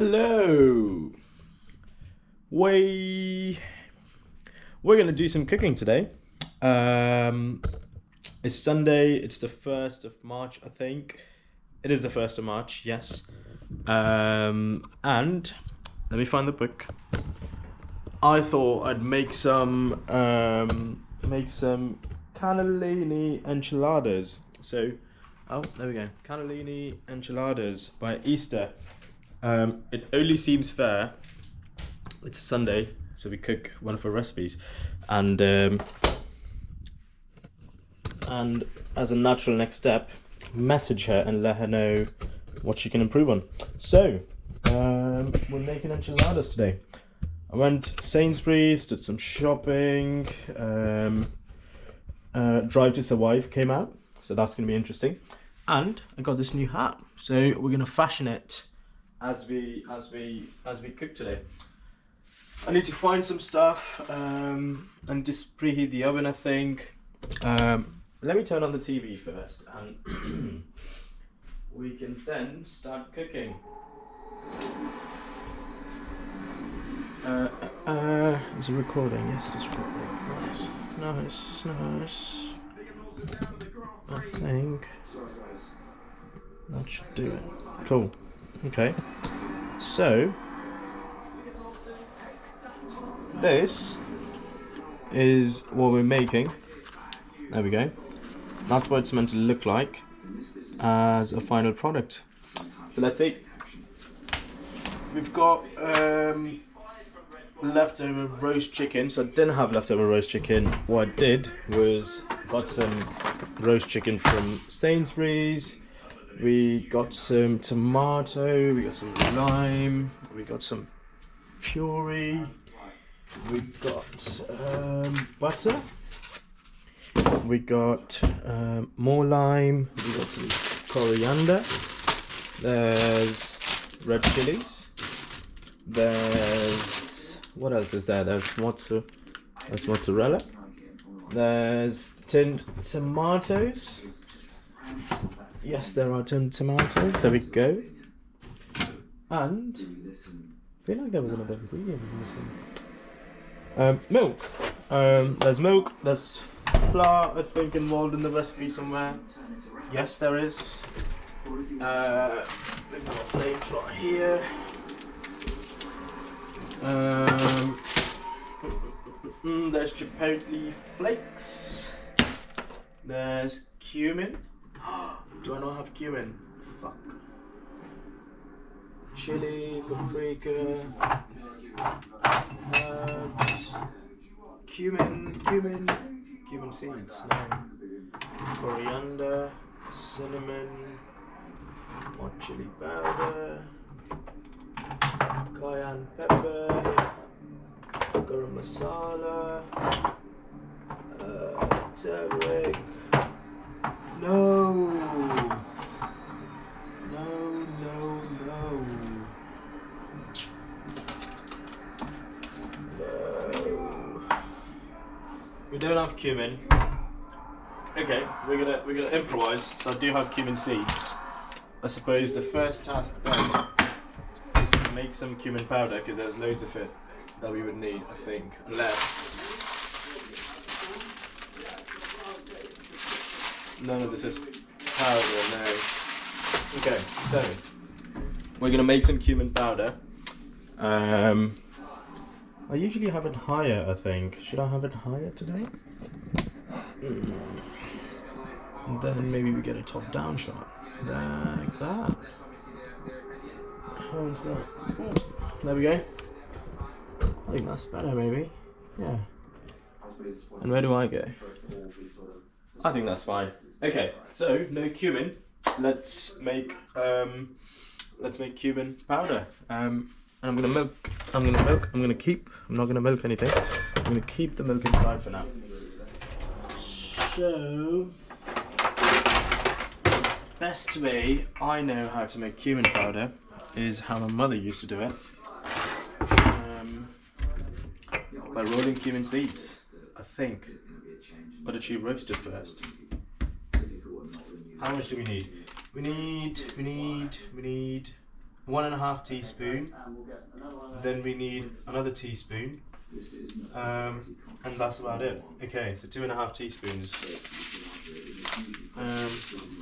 Hello. We're gonna do some cooking today. It's Sunday. It's the 1st of March, I think. It is the 1st of March. Yes. And let me find the book. I thought I'd make some cannelloni enchiladas. So, there we go. Cannelloni enchiladas by Ixta. It only seems fair. It's a Sunday, so we cook one of her recipes, and as a natural next step, message her and let her know what she can improve on. So, we're making enchiladas today. I went to Sainsbury's, did some shopping. Drive to Survive came out, so that's gonna be interesting. And I got this new hat, so we're gonna fashion it as we cook today. I need to find some stuff and just preheat the oven, I think. Let me turn on the TV first, and we can then start cooking. Is it recording? Yes, it is recording. Nice. I think that should do it. Cool. Okay. So this is what we're making. There we go. That's what it's meant to look like as a final product. So let's see. We've got leftover roast chicken. So I didn't have leftover roast chicken. What I did was got some roast chicken from Sainsbury's. We got some tomato, we got some lime, we got some puree, we got butter, we got more lime, we got some coriander, there's red chilies, there's, what else is there? There's mozzarella, there's tinned tomatoes. Yes, there are tinned tomatoes. There we go. And I feel like there was another ingredient missing. Milk. There's milk. There's flour, I think, involved in the recipe somewhere. Yes, there is. We've got plain flour here. There's chipotle flakes. There's cumin. Do I not have cumin? Fuck. Chili, paprika, herbs, cumin seeds, no. Coriander, cinnamon, more chili powder, cayenne pepper, garam masala, turmeric. No. We don't have cumin. Okay, we're gonna improvise. So I do have cumin seeds. I suppose the first task then is to make some cumin powder, because there's loads of it that we would need, I think, unless none of this is powder, no. Okay, so we're gonna make some cumin powder. I usually have it higher, I think. Should I have it higher today? And then maybe we get a top-down shot. Like that. How is that? Oh, there we go. I think that's better, maybe. Yeah. And where do I go? I think that's fine. Okay, so no cumin. Let's make cumin powder. And I'm not gonna milk anything. I'm gonna keep the milk inside for now. So, best way I know how to make cumin powder is how my mother used to do it. By rolling cumin seeds, I think. Or did she roast it first? How much do we need? We need 1.5 teaspoon. Then we need another teaspoon. And that's about it. Okay, so 2.5 teaspoons.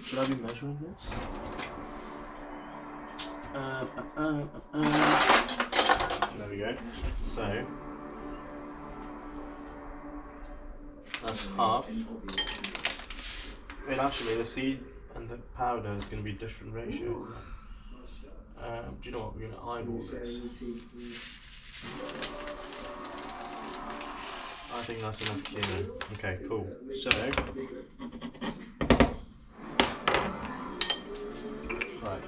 Should I be measuring this? There we go. So that's half. Wait, actually, the seed and the powder is going to be a different ratio. Do you know what? We're going to eyeball this. I think that's enough cumin. Okay, cool. So, right.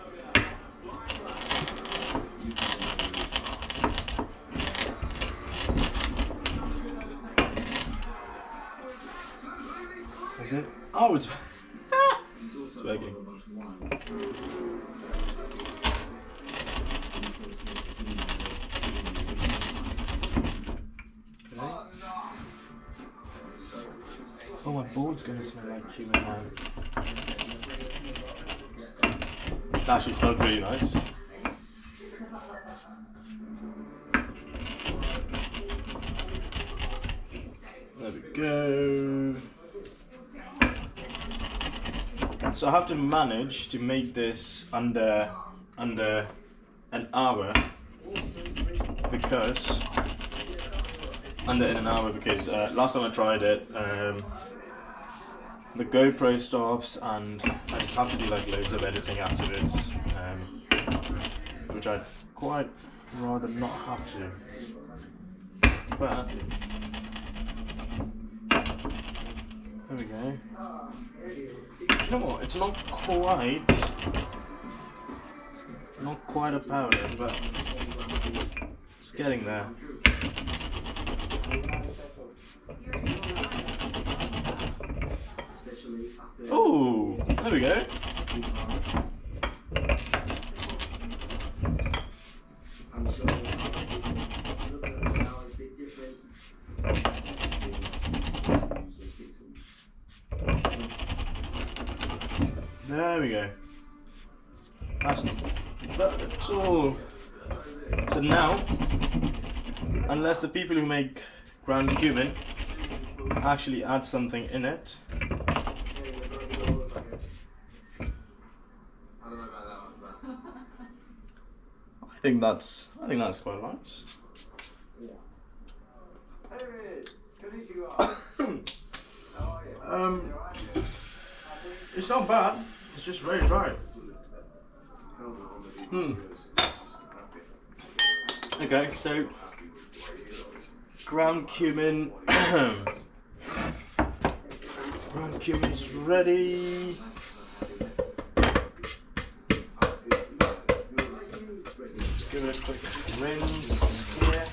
Is it? Oh, it's it's working. Oh, my board's gonna smell like cumin now. It actually smells really nice. There we go. So I have to manage to make this under an hour because last time I tried it, the GoPro stops and I just have to do like loads of editing afterwards, which I'd quite rather not have to. But there we go. Do you know what? It's not quite a powder, but it's getting there. Oh, there we go. There we go. That's not bad at all. So now, unless the people who make ground cumin actually add something in it, I think that's quite nice. It's not bad. It's just very dry. Okay, so ground cumin. Ground cumin's ready. Let's give it a quick rinse here,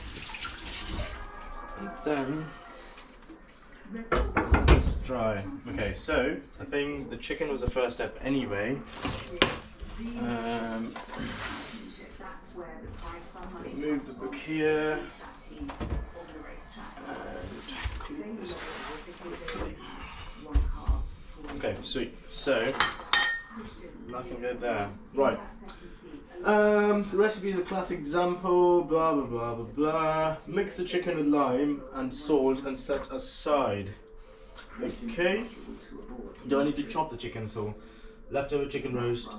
and then let's dry. Okay, so I think the chicken was the first step anyway. Move the book here and clean this quickly. Okay, sweet. So I can go there. Right. The recipe is a classic example. Blah blah blah blah blah. Mix the chicken with lime and salt and set aside. Okay. Do I need to chop the chicken at all? Leftover chicken roast.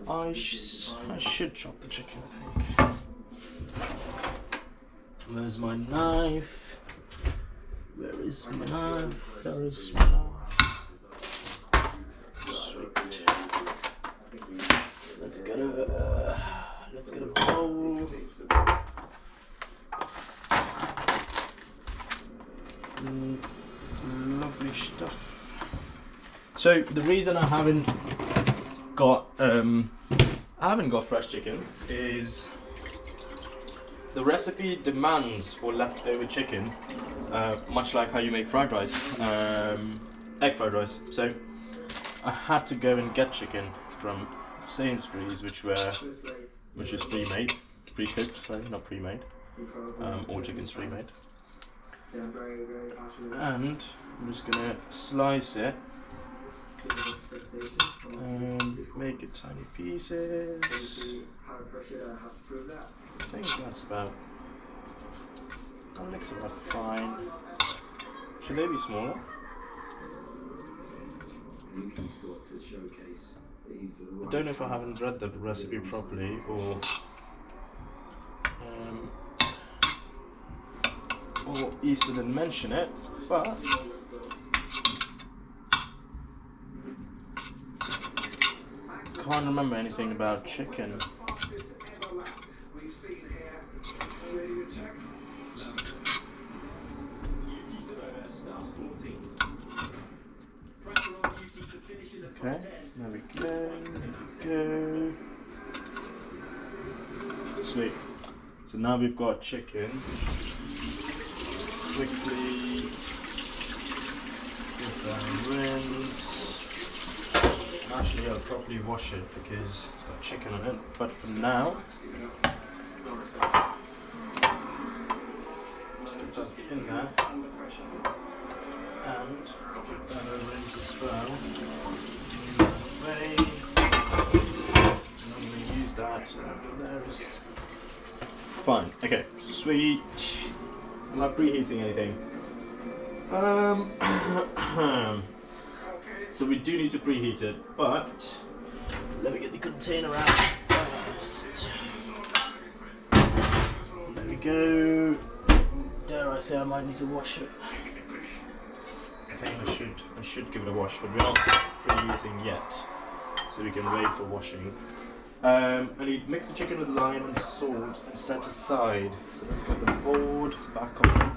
I should chop the chicken, I think. Where's my knife? Where is my knife? There is my knife. Sweet. Let's get a bowl. Lovely stuff. So the reason I haven't got fresh chicken is the recipe demands for leftover chicken, much like how you make fried rice, egg fried rice. So I had to go and get chicken from Sainsbury's, which was pre-made, pre-cooked. Sorry, not pre-made. All chicken's pre-made. And I'm just gonna slice it Make it tiny pieces. I think that's about. I'll mix it up fine. Should they be smaller? I don't know if I haven't read the recipe properly or Ixta didn't mention it, but can't remember anything about chicken. Okay, there we go. Sweet. So now we've got chicken. Let's quickly give that a rinse. Actually, I'll properly wash it because it's got chicken on it. But for now, just get that in there. And put that a rinse as well. And I'm going to use that. So there is. Fine. Okay. Sweet. I'm not preheating anything. So we do need to preheat it, but let me get the container out first. There we go. Dare I say I might need to wash it. I think I should give it a wash, but we're not preheating yet, so we can wait for washing. I need mix the chicken with lime and salt and set aside. So let's get the board back on.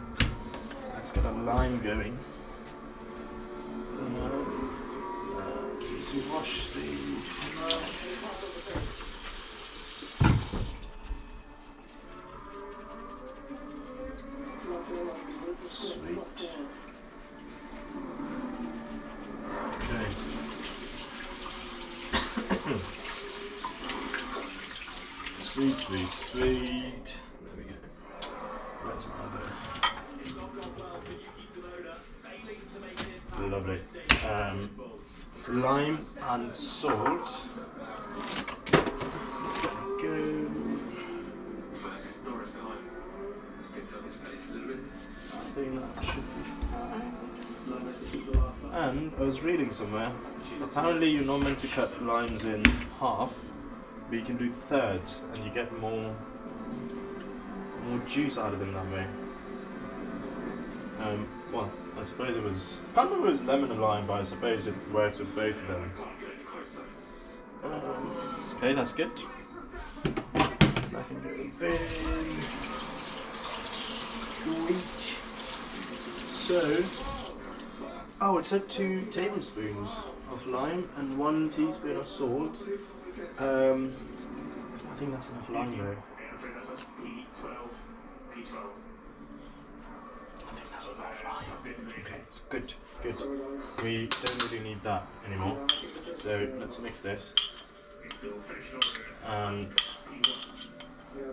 Let's get our lime going. To wash the sweet. Okay. Sweet. There we go. Where's my other? Lovely. So lime and salt. There we go. I think that should be fine. And I was reading somewhere, apparently you're not meant to cut limes in half, but you can do thirds and you get more juice out of them that way. Well, I suppose it was, I can't remember if it was lemon and lime, but I suppose it works with both of them. Okay, that's good. I can go in bin. Sweet. So, oh, it said 2 tablespoons of lime and 1 teaspoon of salt. I think that's enough lime though. Okay, good. We don't really need that anymore. So let's mix this. And there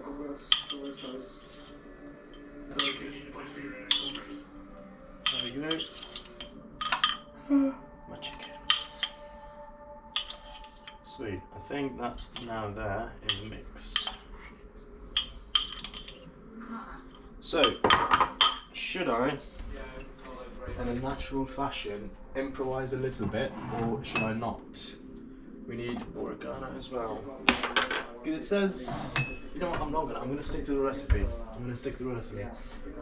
we go. My chicken. Sweet. I think that now there is mixed. So, should I, in a natural fashion, improvise a little bit, or should I not? We need oregano as well. Because it says, you know what, I'm going to stick to the recipe.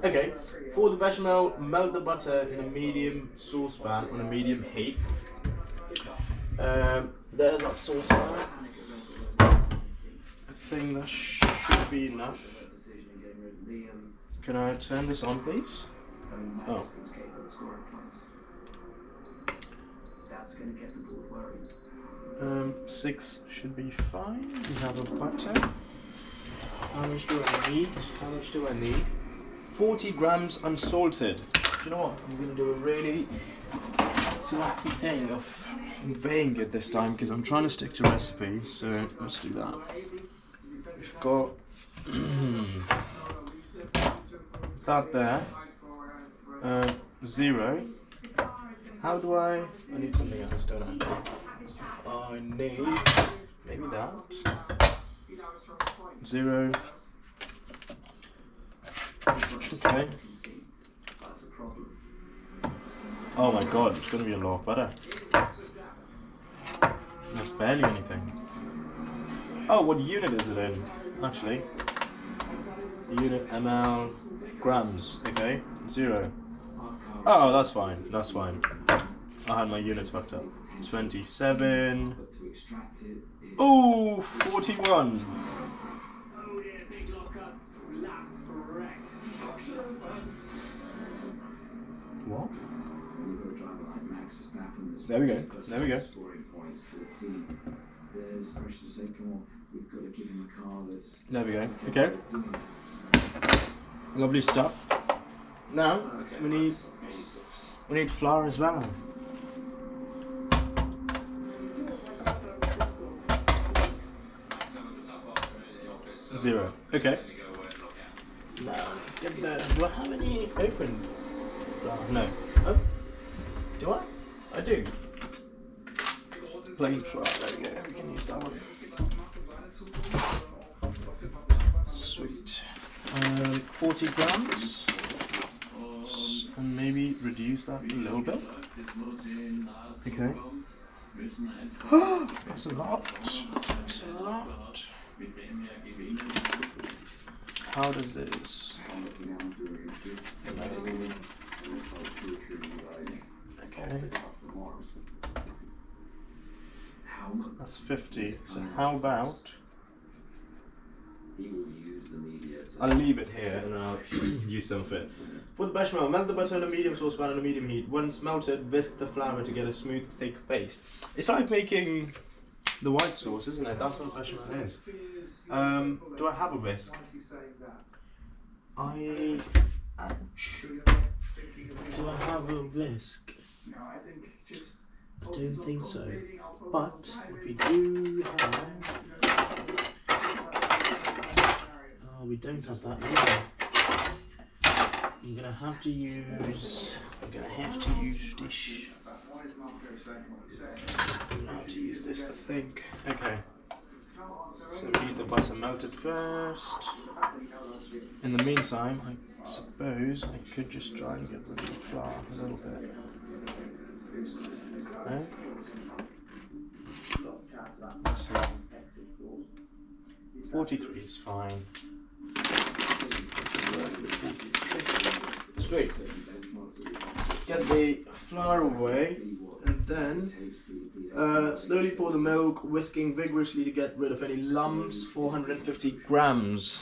Okay, for the bechamel, melt the butter in a medium saucepan on a medium heat. There's our saucepan. I think that should be enough. Can I turn this on, please? Oh. 6 should be fine. We have a butter. How much do I need? 40 grams unsalted. Do you know what? I'm going to do a really fancy thing of conveying it this time because I'm trying to stick to recipe. So let's do that. We've got that there. 0. How do I need something else, don't I? I need maybe that. 0. Okay. Oh my god, it's gonna be a lot better. That's barely anything. Oh, what unit is it in? Actually. Unit ml grams. Okay. 0. Oh, that's fine. That's fine. I had my units fucked up. 27. Oh, 41. What? There we go. There we go. There we go. Okay. Lovely stuff. Now we need flour as well. Zero. Okay. Now let's get the. Do I have any open flour? No. Oh. Do I? I do. Plain flour. There we go. We can use that one. Sweet. 40 grams. And maybe reduce that a little bit. Okay. That's a lot. That's a lot. How does this? Okay. That's 50. So how about I'll leave it here and I'll use some of it. For the bechamel, melt the butter in a medium saucepan on a medium heat. Once melted, whisk the flour to get a smooth, thick paste. It's like making the white sauce, isn't it? That's what bechamel is. Do I have a whisk? Ouch. Do I have a whisk? I don't think so. But if we do have... Oh, we don't have that either. I'm gonna have to use this. I'm gonna have to use this, I think. Okay. So need the butter melted first. In the meantime, I suppose I could just try and get rid of the flour a little bit. No? Let's see. 43 is fine. Sweet. Get the flour away and then slowly pour the milk, whisking vigorously to get rid of any lumps. 450 grams.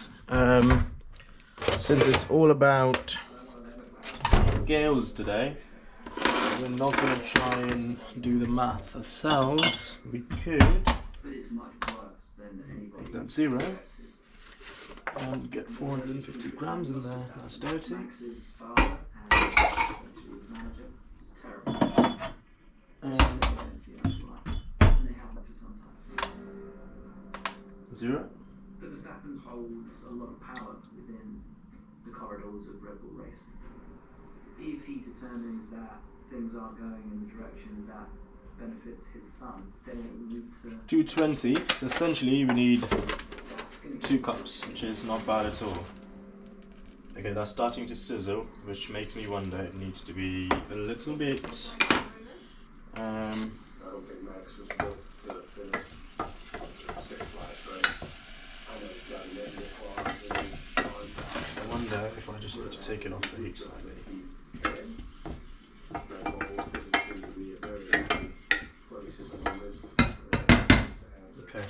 Since it's all about scales today, we're not going to try and do the math ourselves. We could make that 0 and get 450 grams in there. That's dirty. Zero. The Verstappen holds a lot of power within the corridors of Red Bull racing. If he determines that things aren't going in the direction that benefits his son, then it will move to 220. So essentially we need 2 cups, which is not bad at all. Okay, that's starting to sizzle, which makes me wonder it needs to be a little bit I don't think Max was built to finish 6 last race. I know he's got an engine flaw. I wonder if I just need to take it off the heat slightly. Okay.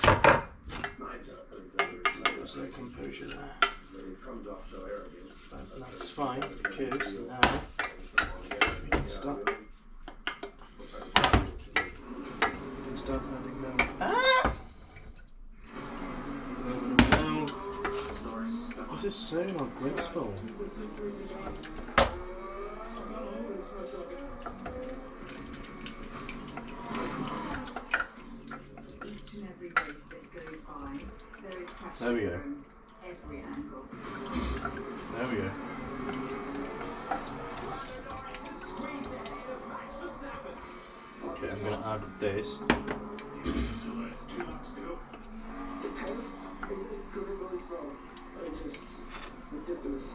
There's no composure there. But that's fine because now we can start adding milk. Ah! A little bit of milk. This is so not graceful. There we go. There we go. I'm gonna add this. So, 2 laps to go. The pace is incredibly slow. It's just ridiculous.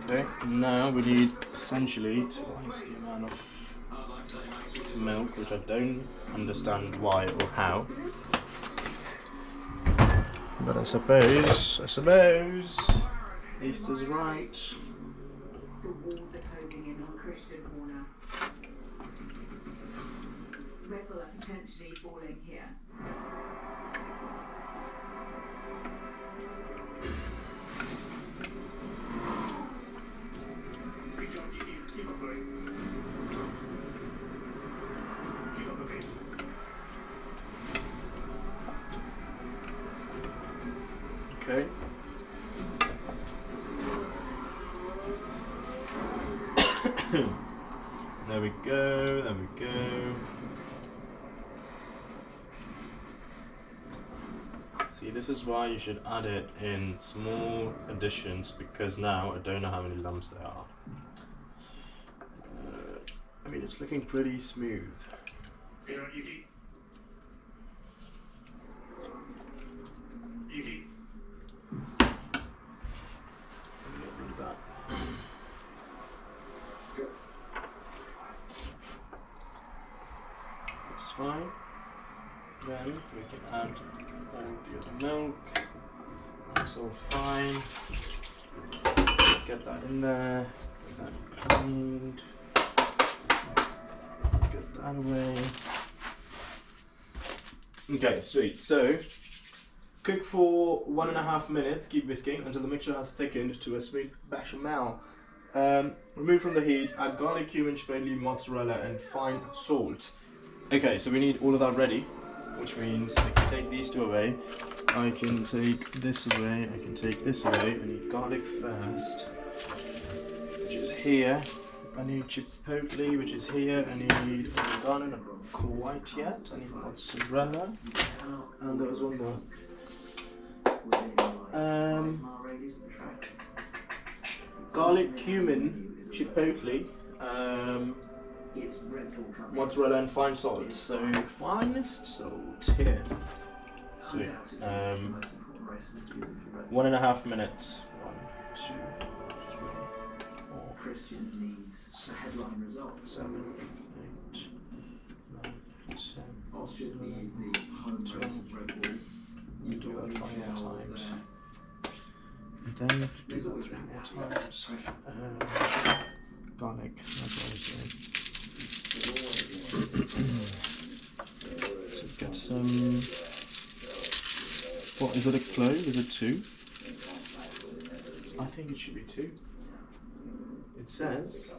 Okay, now we need essentially twice the amount of milk, which I don't understand why or how. But I suppose Easter's right. The walls are closing in on Christian Horner. Red Bull are potentially falling here. Great job, Gigi. Keep on going. Keep up the pace. Okay. There we go, there we go. See, this is why you should add it in small additions, because now I don't know how many lumps there are. I mean, it's looking pretty smooth. Here, Gigi. Gigi. Get rid of that. That's fine. Then we can add all the other milk. That's all fine. Get that in there. Get that cleaned. Get that away. Okay, sweet. So, cook for 1.5 minutes, keep whisking until the mixture has thickened to a smooth bechamel. Remove from the heat, add garlic, cumin, chipotle, mozzarella, and fine salt. Okay, so we need all of that ready, which means I can take these two away. I can take this away, I can take this away. I need garlic first, which is here. I need chipotle, which is here. I need oregano, not quite yet. I need mozzarella, and there was one more. Garlic, cumin, chipotle, mozzarella, and fine salt. So finest salt here. Sweet. 1.5 minutes. 1, 2, 3, 4, 6, 7, 8, 9, 10, 12. We do that 5 more times. And then we have to do that 3 more times. Garlic, that's what I was saying. So get some. What, is it a clove? Is it 2? I think it should be 2. It says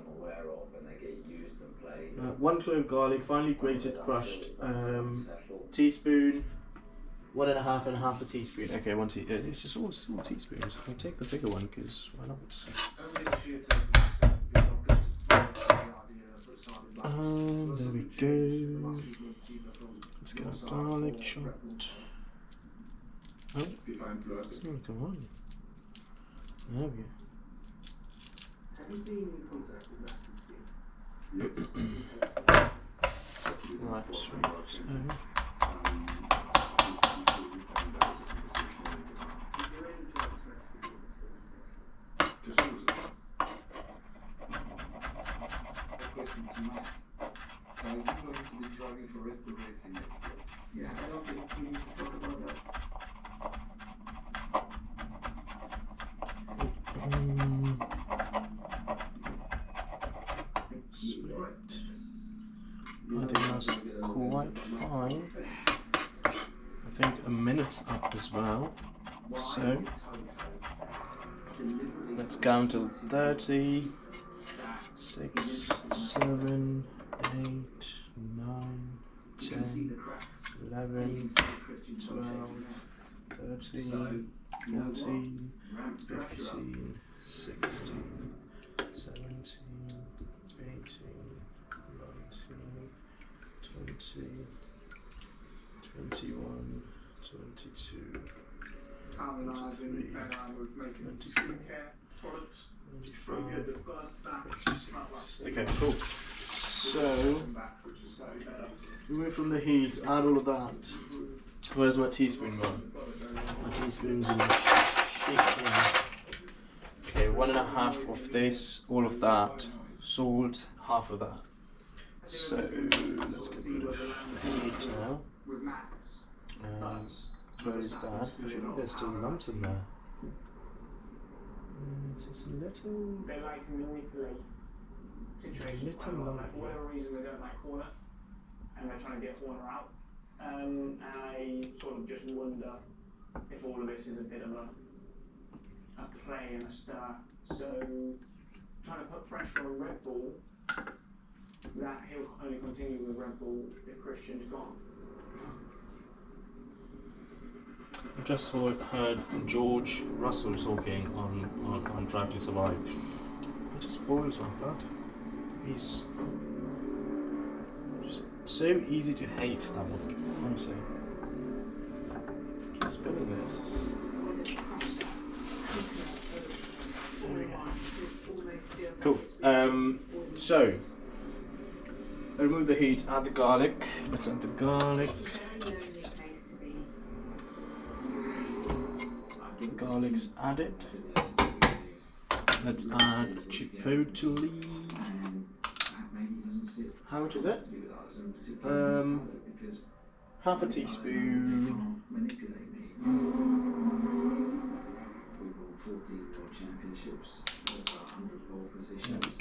1 clove garlic, finely grated, crushed, teaspoon, 1.5 and half a teaspoon. Okay, 1 teaspoon. It's just all teaspoons. I'll take the bigger one because why not? There we go. Let's get our garlic chopped. Oh, it's not come on. There we go. Right, sweet. So. Yeah, I don't think we need to talk about that. Sweet. I think that's quite fine. I think a minute's up as well. So let's count till 30. 6, 7, 8, 9, 10, 11, 12, 13, 14, 15, 16, 17, 18, 19, 20, 21, 22, 23, 24, 25, 26. Okay, cool. So, away from the heat, add all of that. Where's my teaspoon gone? My teaspoon's in the shaker. Okay, 1.5 of this, all of that, salt, half of that. So, let's get rid of the heat now. Close that. I think there's still lumps in there. Just a little. They like to manipulate situations quite a lot. Like, for whatever reason, they don't like Horner, and they're trying to get Horner out. And I sort of just wonder if all of this is a bit of a play and a stir. So, trying to put pressure on Red Bull, that he'll only continue with Red Bull if Christian's gone. I just heard George Russell talking on Drive to Survive. It just spoils my blood. He's just so easy to hate, that one, honestly. Keep spilling this. There we go. Cool. So, remove the heat, add the garlic. Let's add the garlic. Garlic's added. Let's add chipotle. How much is it? Half a teaspoon.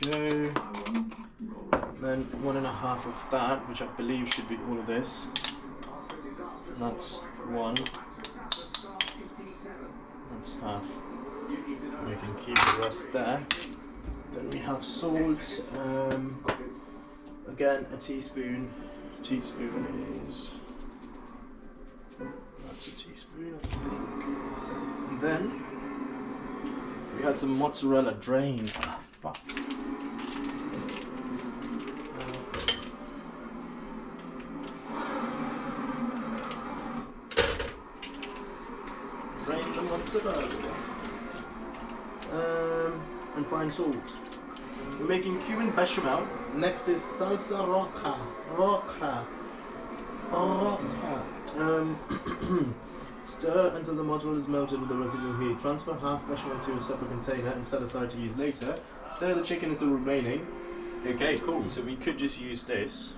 There we go. Then 1.5 of that, which I believe should be all of this. That's 1. That's half. We can keep the rest there. Then we have salt. Again, a teaspoon. Teaspoon is. That's a teaspoon, I think. And then we had some mozzarella drained. Ah, fuck. Drain the mozzarella. And fine salt. We're making Cuban bechamel. Next is salsa roja. Stir until the mozzarella is melted with the residual heat. Transfer half bechamel to a separate container and set aside to use later. Stir the chicken until remaining. Okay, cool. So we could just use this.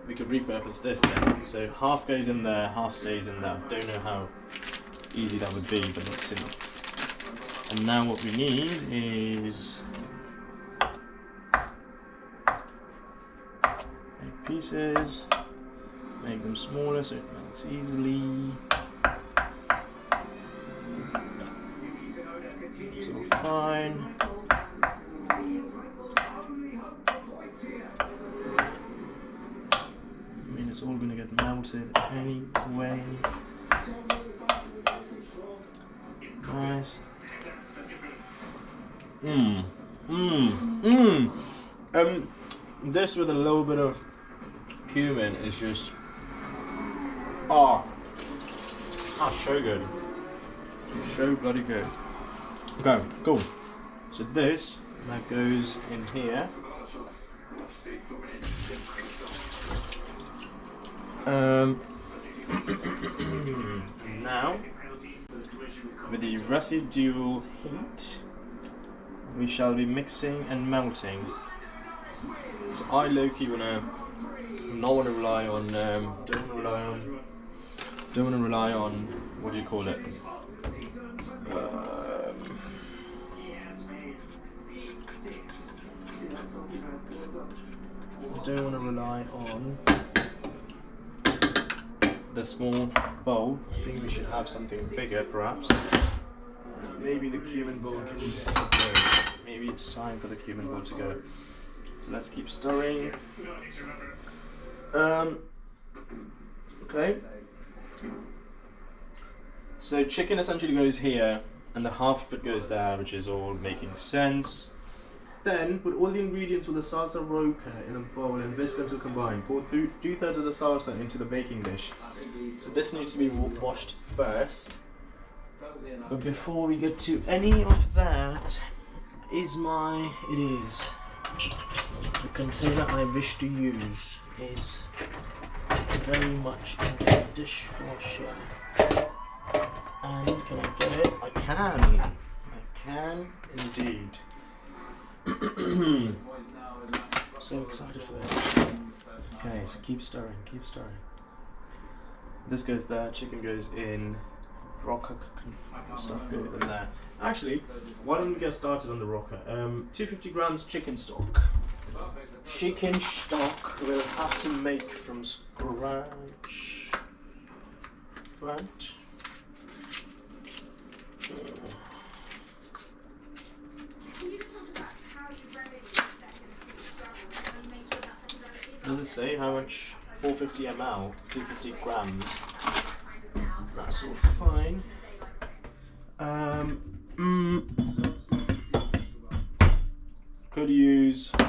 We could repurpose this then. So half goes in there, half stays in there. Don't know how easy that would be, but let's see. And now what we need is make pieces, make them smaller so it melts easily. It's all fine. I mean, it's all going to get melted anyway. Nice. This with a little bit of cumin is just so good. So bloody good. Okay, cool. So this that goes in here. Now with the residual heat we shall be mixing and melting. So I low-key don't wanna rely on what do you call it? I don't wanna rely on the small bowl. I think we should have something bigger perhaps. Maybe the cumin bowl can go. Maybe it's time for the cumin bowl to go. So let's keep stirring. Okay. So chicken essentially goes here, and the half of it goes there, which is all making sense. Then put all the ingredients with the salsa roca in a bowl and whisk until combined. Pour 2/3 of the salsa into the baking dish. So this needs to be washed first. But before we get to any of that, The container I wish to use is very much in the dishwasher. And can I get it? I can indeed. So excited for this. Okay, so keep stirring. This goes there, chicken goes in, rocker stuff goes in there. Actually, why don't we get started on the rocker? 250 grams chicken stock. Chicken stock we'll have to make from scratch. Right. Does it say how much? 450 ml, 250 grams. That's all fine. Could use. I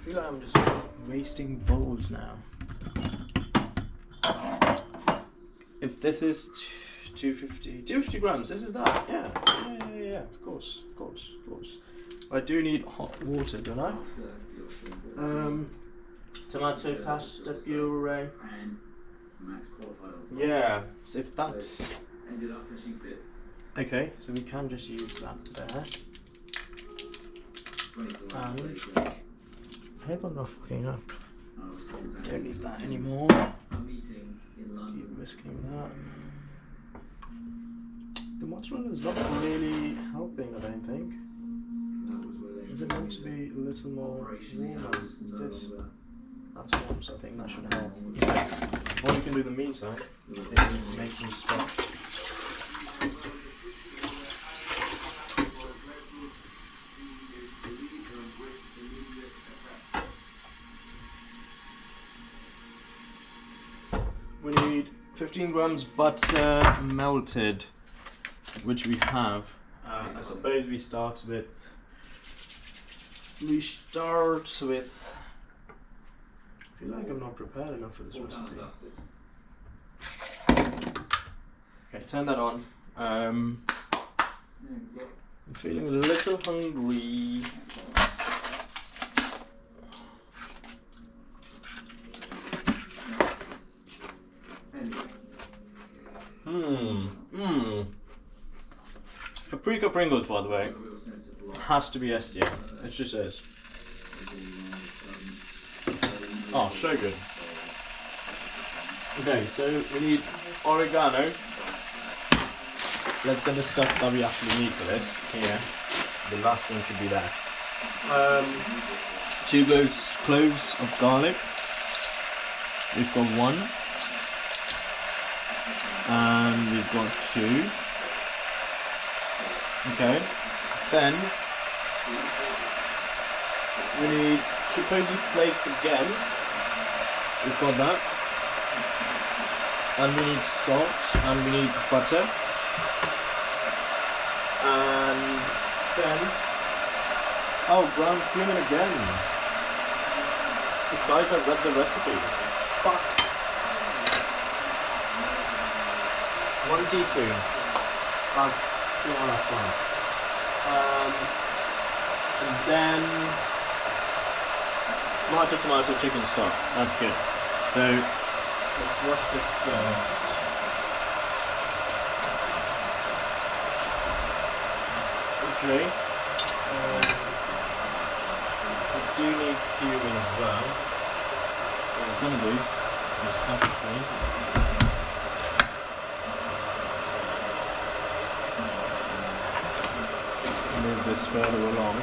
feel like I'm just wasting bowls now. If this is 250 grams, this is that. Yeah. Of course. I do need hot water, don't I? Tomato pasta puree. Yeah, so if that's okay, so we can just use that there. And I hope I'm not fucking up. Don't need that anymore. Keep whisking that. The mozzarella is not really helping, I don't think. Is it meant to be a little more warmer? Is this? That's warm, so I think that should help. What we can do in the meantime is make some stock. We need 15 grams butter melted, which we have. I suppose we start with. I feel like I'm not prepared enough for this recipe. Okay, turn that on. I'm feeling a little hungry. Paprika Pringles, by the way, has to be S tier. It just is. Oh, so good. Okay, so we need oregano. Let's get the stuff that we actually need for this here. The last one should be there. 2 cloves of garlic. We've got 1. And we've got 2. Okay. Then we need chipotle flakes again. We've got that. And we need salt, and we need butter. And then, ground cumin again. It's like I read the recipe. Fuck. 1 teaspoon. That's fine. And then tomato chicken stock. That's good. So let's wash this first. Okay. I do need cumin as well. What I'm gonna do is actually move this further along.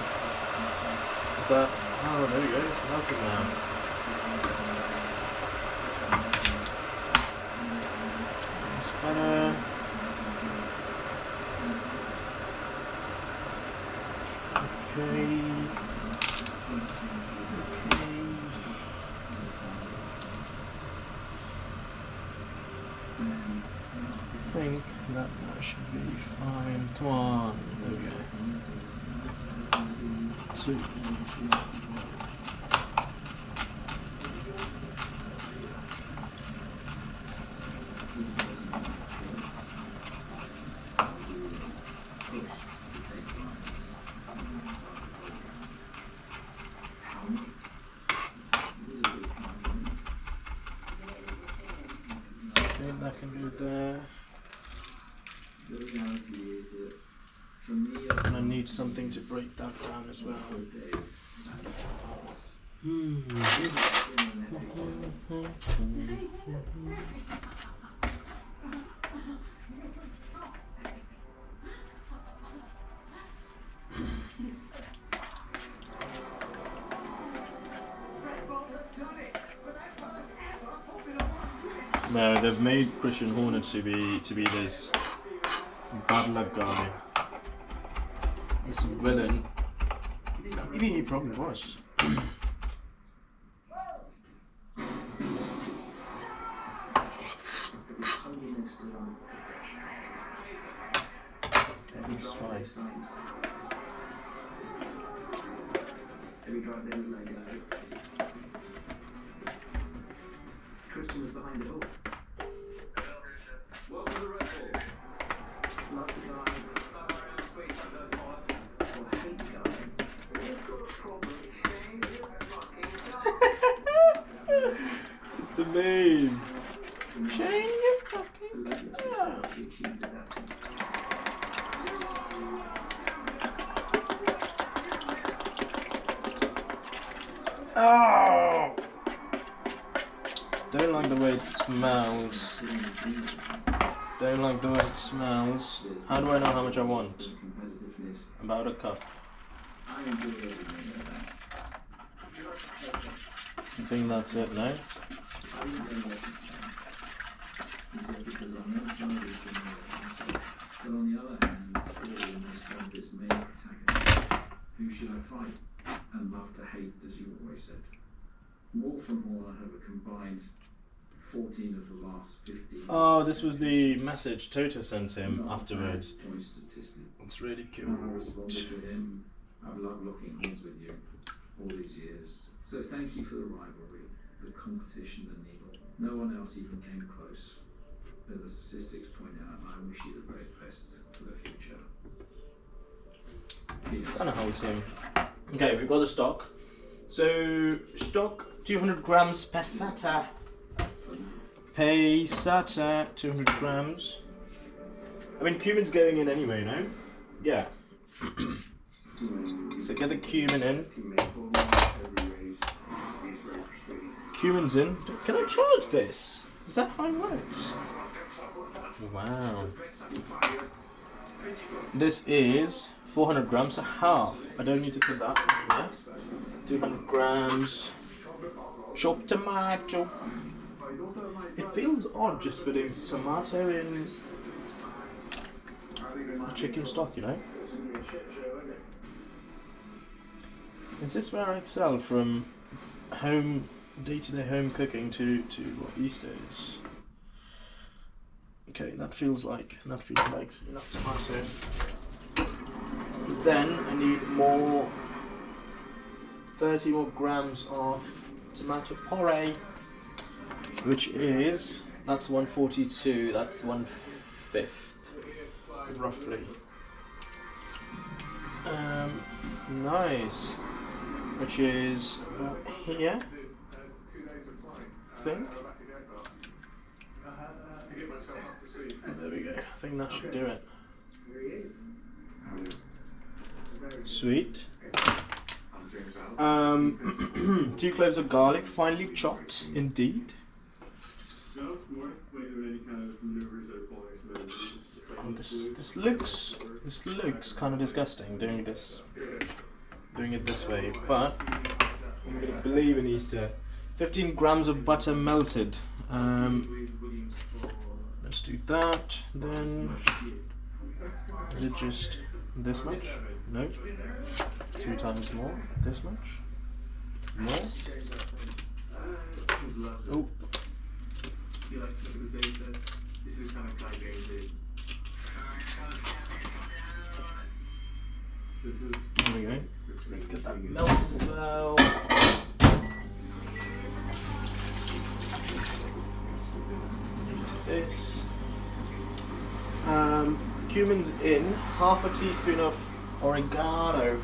Is that? Oh, there we go. It's melting now. It's better. Okay. I think that should be fine. Come on. There we go. Sweet. can go there. The reality is that for me, And I need something to break that down as well. No, they've made Christian Horner to be this bad luck guy, this villain. Maybe he probably was. That's fine. Every drive there was no go. Christian was behind it all. Welcome to the Red Bull. Love the guy. Or hate the guy. You've got a problem. Change your fucking car. It's the name. Change your fucking The level of success that he achieved at that time. Oh! Don't like the way it smells. Don't like the way it smells. How do I know how much I want? About a cup. I enjoy everything like that. I think that's it now. I didn't know what to say. He said, because on one side is the male apostle, but on the other hand, it's really almost one of its main protagonists. Who should I fight and love to hate, as you always said? Wolf and Horner have a combined 14 of the last 15. Oh, this was the message Toto sent him Not afterwards. a bad joint statistic. It's really And I cool. responded to him, I've loved locking horns with you all these years. So thank you for the rivalry, the competition, the needle. No one else even came close. As the statistics point out, I wish you the very best for the future. Peace. Kind of holds him. Okay, we've got the stock. So, stock 200 grams pesata. Pesata, 200 grams. I mean, cumin's going in anyway, no? Yeah. So get the cumin in. Cumin's in. Can I charge this? Is that how it works? Wow. This is 400 grams, a half. I don't need to put that in there. 200 grams. Chopped tomato. It feels odd just putting tomato in chicken stock, you know? Is this where I excel from home, day-to-day home cooking to what Ixta is? Okay, that feels like enough tomato. Then I need more, 30 more grams of tomato puree, which is, that's 142, that's 1/5, roughly. Nice, which is about here, I think. There we go, I think that should do it. Sweet. 2 cloves of garlic, finely chopped, indeed. Oh, this looks kind of disgusting doing it this way, but I'm gonna believe in Ixta. 15 grams of butter melted. Let's do that. Then is it just this much? No. 2 times more. This much. More. Oh. There we go. Let's get that melted as well. This. Cumin's in. Half a teaspoon of oregano.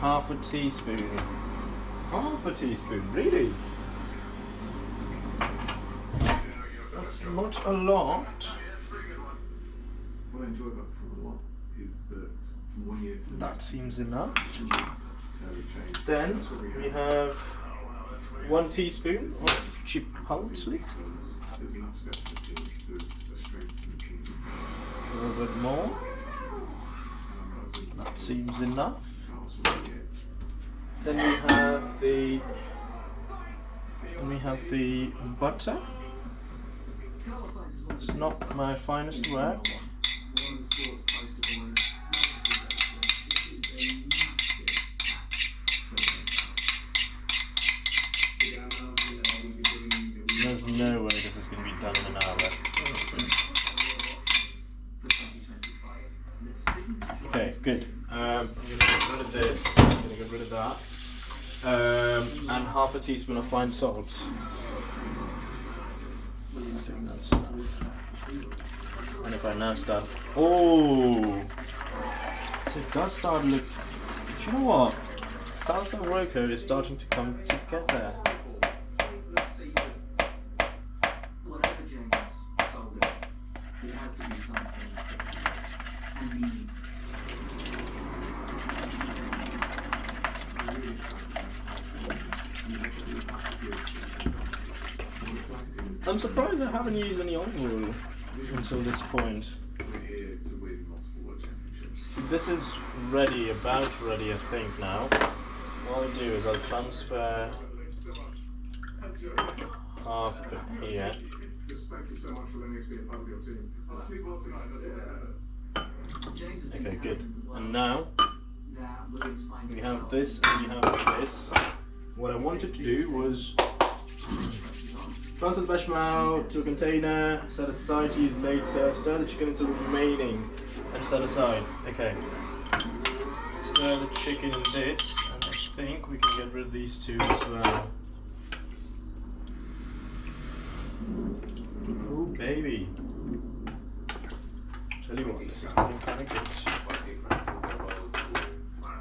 Half a teaspoon. Half a teaspoon, really? It's not a lot. What I enjoy about Formula 1 is that from 1 year to the That next, seems enough. it doesn't matter to tell you change. Then That's what we have. have 1 teaspoon of chipotle. Because there's enough steps to teach, there's a strength in the team. A little bit more. And That seems enough. Charles will get Then we have the butter. Carlos Sainz is one of It's the not my finest work. one of the sport's poster boys. This is a massive There's no way this is going to be done in an hour. for 2025. Okay, good. I'm going to get rid of this. I'm going to get rid of that. And half a teaspoon of fine salt. I think that's enough. And if I now start, oh, so it does start look. Do you know what? Salsa Roco is starting to come together. Whatever James sold it, it has to be something and meaningful. I'm surprised I haven't used any olive oil until this point. we're here to win multiple world championships. So this is ready, about ready I think now. What I'll do is I'll transfer half of it here. Just thank you so much for letting us be a part of your team. I'll sleep well tonight, that's what James has been Okay, good. telling the And world now that Williams finds we have himself this and we have this. What I wanted to do was transfer the bechamel to a container, set aside to use later, stir the chicken into the remaining, and set aside. Okay. Stir the chicken in this, and I think we can get rid of these two as well. Oh baby. Tell you what, this is looking kind of good.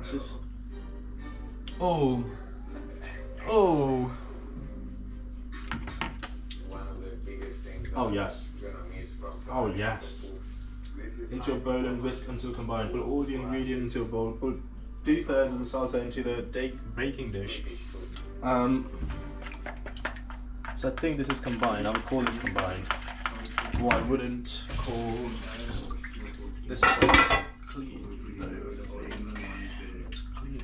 This is. Oh. Oh. Oh yes. Oh yes. Into a bowl and whisk until combined. Put all the ingredients into a bowl. Put 2/3 of the salsa into the baking dish. So I think this is combined. I would call this combined. What I wouldn't call this is clean though, I think. Let's clean it.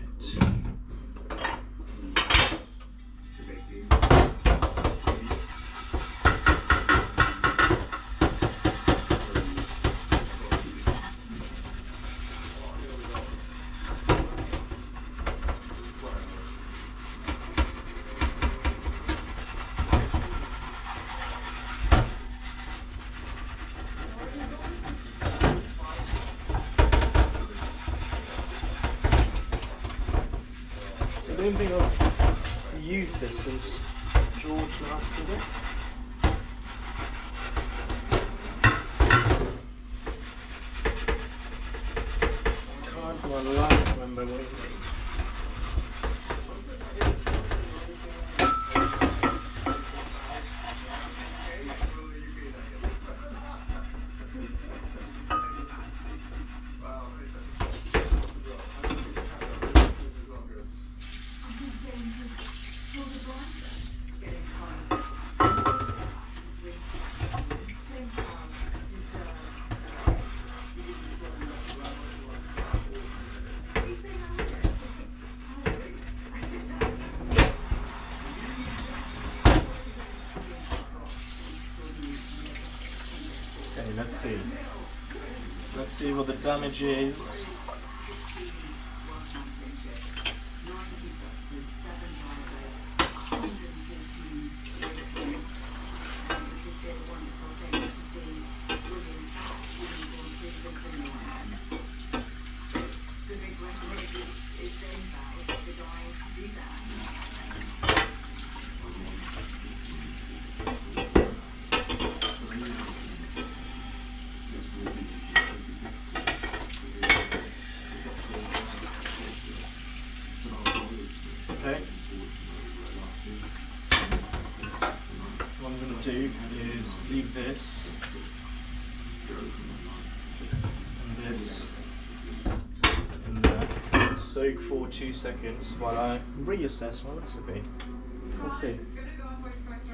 I don't think I've used this since George last did it. I can't for my life remember what it means. Okay, let's see. Let's see what the damage is. Okay. What I'm going to do is leave this and this in there and soak for 2 seconds while I reassess my recipe. Let's see.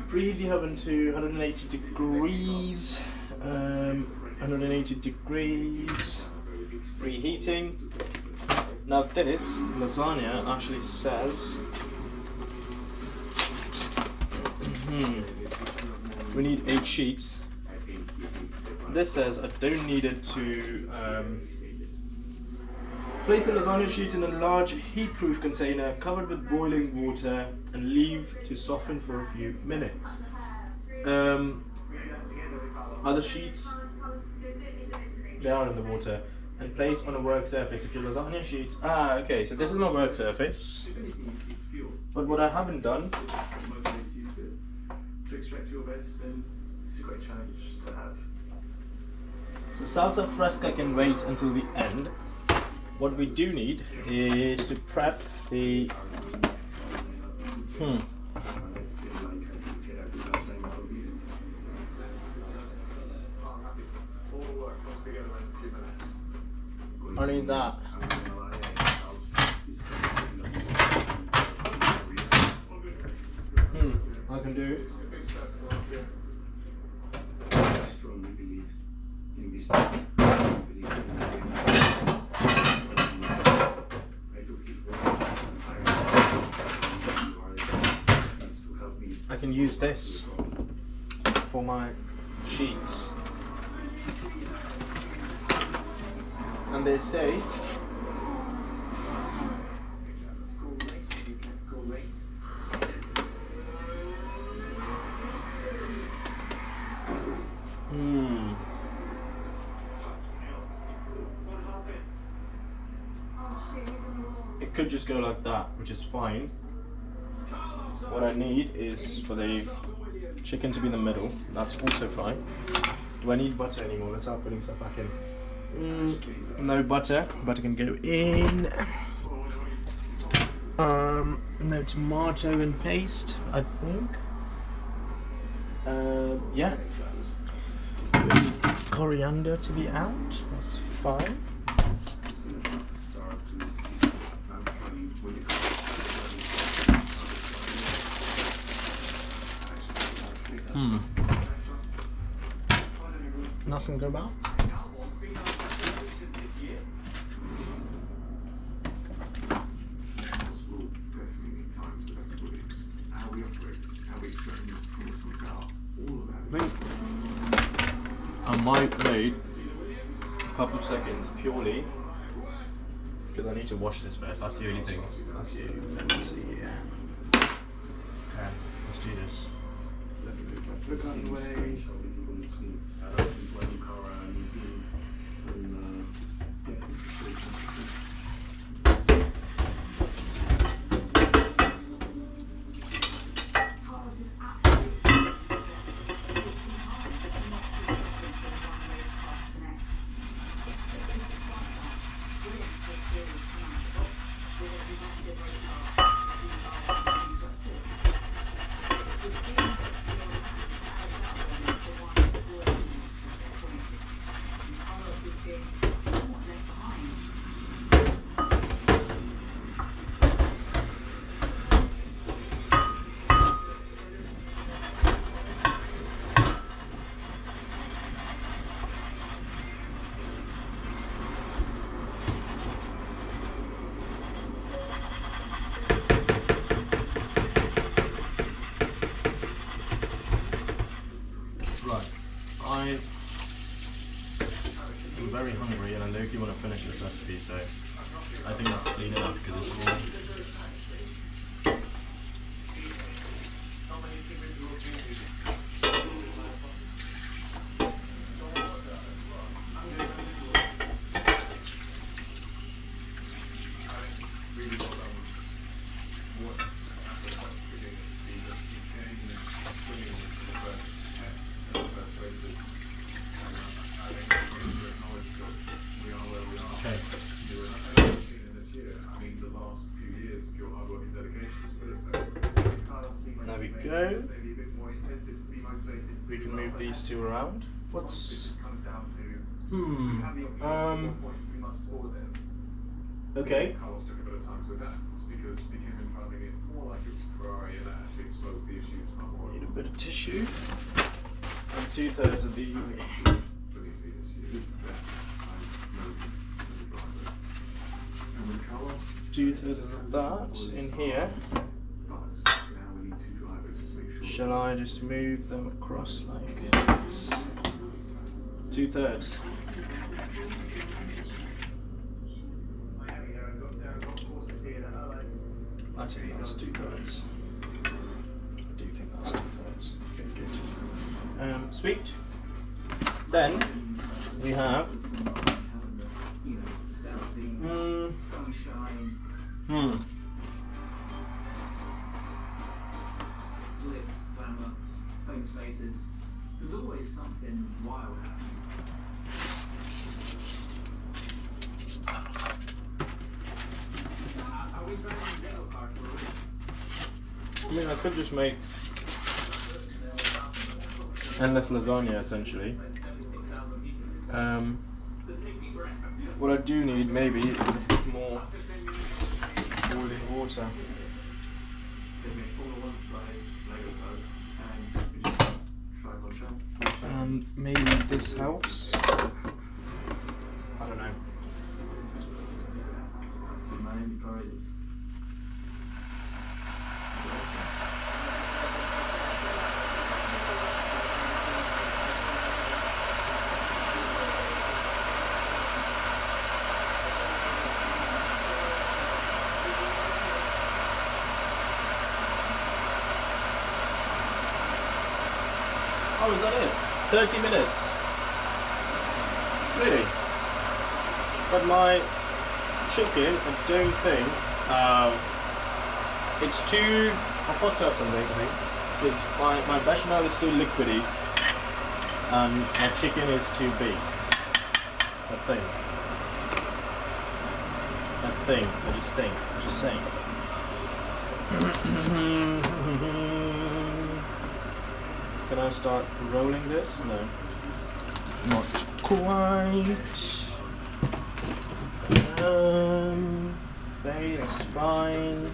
Preheat the oven to 180 degrees. 180 degrees. Preheating. Now this lasagna actually says we need 8 sheets. This says I don't need it to place the lasagna sheets in a large heat-proof container covered with boiling water and leave to soften for a few minutes. Other sheets, they are in the water, and place on a work surface. If your lasagna sheets, okay, so this is my work surface. But what I haven't done, to extract your best, then it's a great challenge to have. so salsa fresca can wait until the end. What we do need is to prep the I need that. I can do. I strongly believe in this. I took his word. I can use this for my sheets. And they say it could just go like that, which is fine. What I need is for the chicken to be in the middle. That's also fine. Do I need butter anymore? Let's start putting stuff back in. No butter. Butter can go in. No tomato and paste, I think. Yeah. Coriander to be out. That's fine. Nothing go about. I might wait a couple of seconds purely because I need to wash this first. That's the only thing. Let's see here. Okay, let's do this. Let me move my foot out of the way. I'm very hungry and I low-key want to finish this recipe, so I think that's clean enough because it's all. There we go. We can move these two around. What's... Okay. Carlos took a bit of time to adapt. It's because he became in driving it more like it was Ferrari, and that actually exposed the issues far more. Need a bit of tissue. And 2/3 of the... Believe me, this is the best I've known as a driver. And with Carlos, 2/3 of that in here. but now we need 2 drivers to make sure. Shall I just move them across like this? 2/3. I think that's 2/3. I do think that's 2/3. Okay, good. Sweet. Then we have. You know, selfie, sunshine, glitz, glamour, famous faces. There's always something wild happening. Are we going to yellow card for a week? I mean, I could just make endless lasagna essentially. What I do need maybe is a bit more boiling water. And maybe this helps. I don't know. Oh, is that it? 30 minutes? Really? But my chicken, I don't think, it's too, I fucked up something, I think, because my bechamel is too liquidy, and my chicken is too big, I just think. Can I start rolling this? No. Not quite. Okay, that's fine.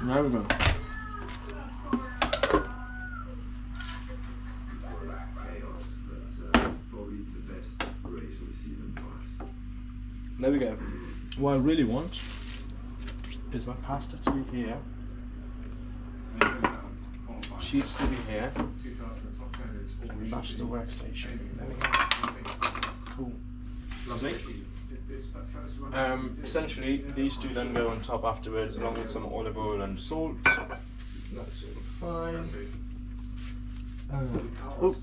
There we go. There we go. What I really want is my pasta to be here, sheets to be here, and that's the workstation. There we go. Cool. Lovely. Essentially, these two then go on top afterwards, along with some olive oil and salt. That's all fine. Oh.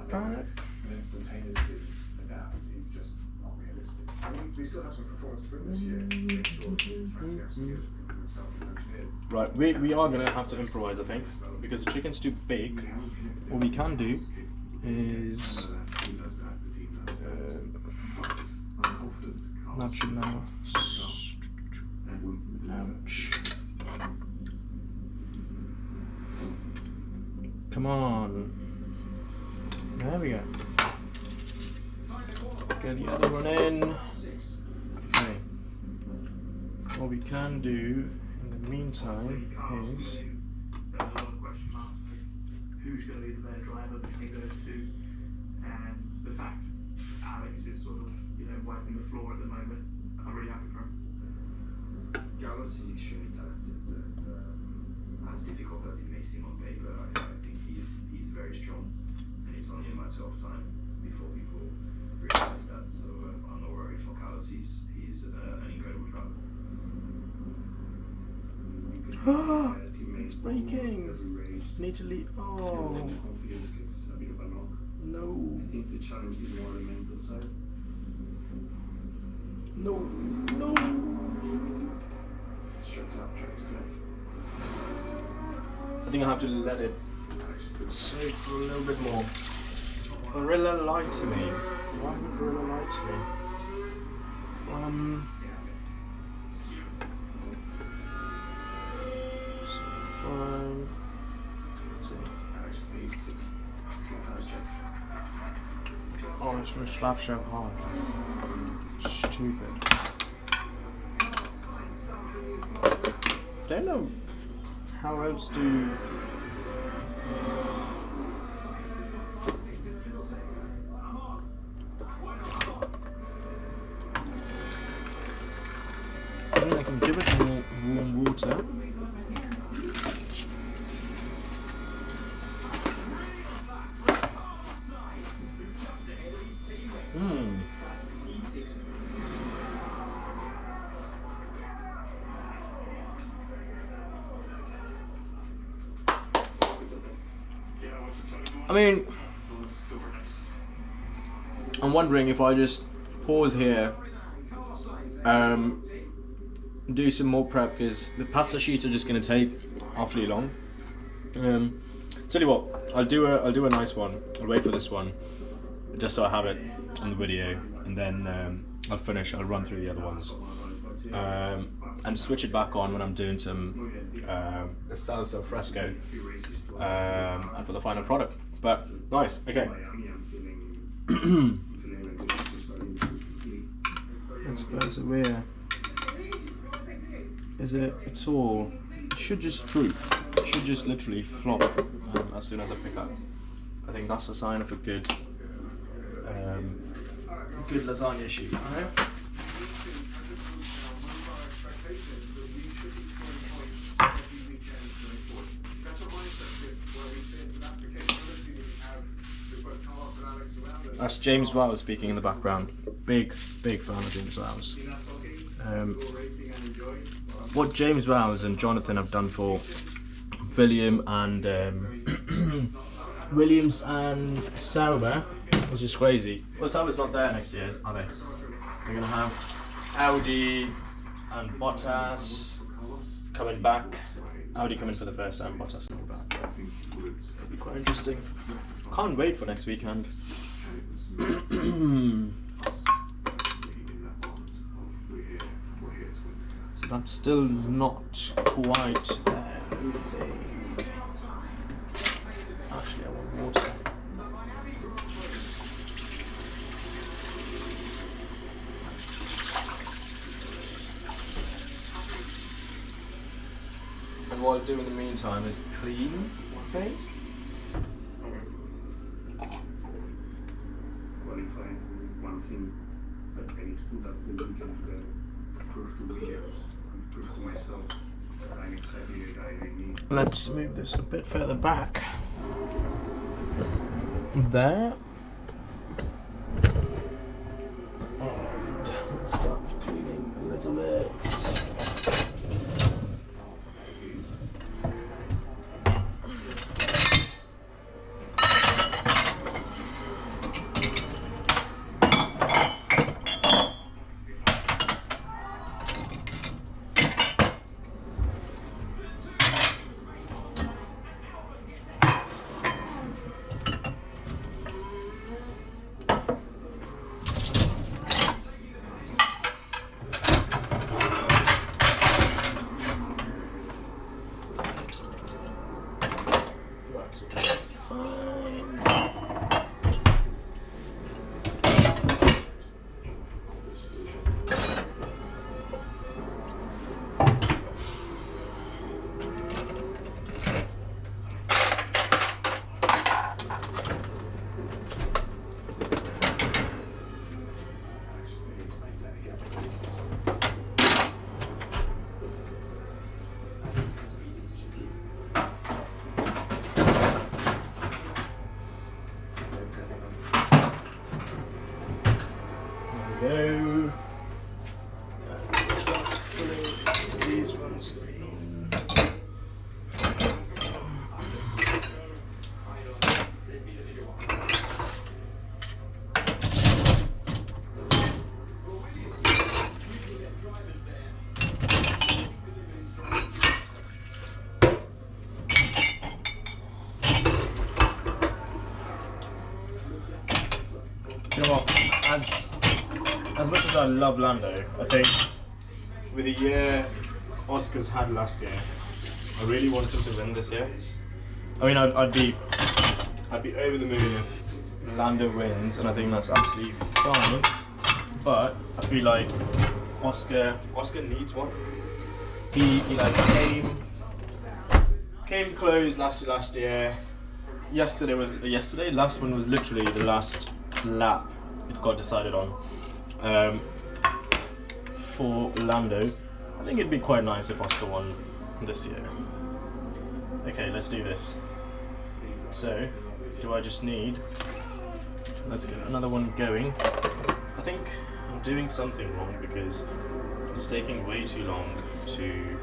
Back. Instantaneously adapt is just not realistic. We still have some performance to bring this year to make sure this is frankly self-engineered. Right, we are going to have to improvise, I think, because the chicken's too big. What we can do is that should now. Ouch. Come on. There we go. Get the other one in. Okay. What we can do in the meantime is. There's a lot of question marks. Who's going to be the better driver between those two? And the fact Alex is sort of, wiping the floor at the moment, I'm really happy for him. Carlos is extremely talented, and as difficult as it may seem on paper, I think he's very strong, and it's only a matter of time before people realize that. So I'm not worried for Carlos. He's an incredible driver. It's breaking. Need to leave. Oh Confidence gets a bit of a knock. no. I think the challenge is more on the mental side. No, no. I think I have to let it soak for a little bit more. Gorilla lied to me. Why would Gorilla lie to me? Fine. Let's see. Oh, it's gonna slap so hard. Stupid. Don't know how else do. I mean, I can give it more warm water. I mean, I'm wondering if I just pause here, do some more prep, because the pasta sheets are just going to take awfully long. Tell you what, I'll do a nice one. I'll wait for this one, just so I have it on the video, and then I'll run through the other ones, and switch it back on when I'm doing some the salsa fresco, and for the final product. But nice, okay. Let's persevere. Is it at all? It should just droop. It should just literally flop as soon as I pick up. I think that's a sign of a good lasagna sheet, right? That's James Wells speaking in the background. Big fan of James Wells. What James Wells and Jonathan have done for William and Williams and Sauber was just crazy. Well, Sauber's not there next year, are they? They're gonna have Audi and Bottas coming back. Audi coming for the first time, Bottas coming back. It'll be quite interesting. Can't wait for next weekend. So that's still not quite everything. Actually, I want water. And what I'll do in the meantime is clean, okay? One thing that I need to do, that's the weekend to prove to Williams and prove to myself that I'm exactly the guy they need. Let's move this a bit further back. There. And let's start cleaning a little bit. Go. Start putting these ones in. You know what? As much as I love Lando, I think with the year Oscar's had last year, I really want him to win this year. I mean, I'd be over the moon if Lando wins, and I think that's absolutely fine. But I feel like Oscar needs one. He like came close last year. Last one was literally the last lap it got decided on. For Lando, I think it'd be quite nice if Oscar won this year. Okay, let's do this. So, do I just need... Let's get another one going. I think I'm doing something wrong because it's taking way too long to...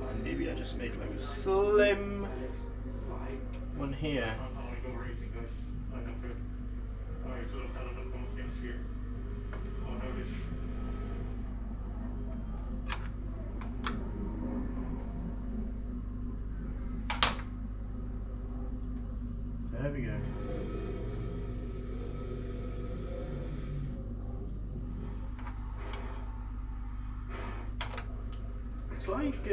And maybe I just make like a slim one here. There we go. It's like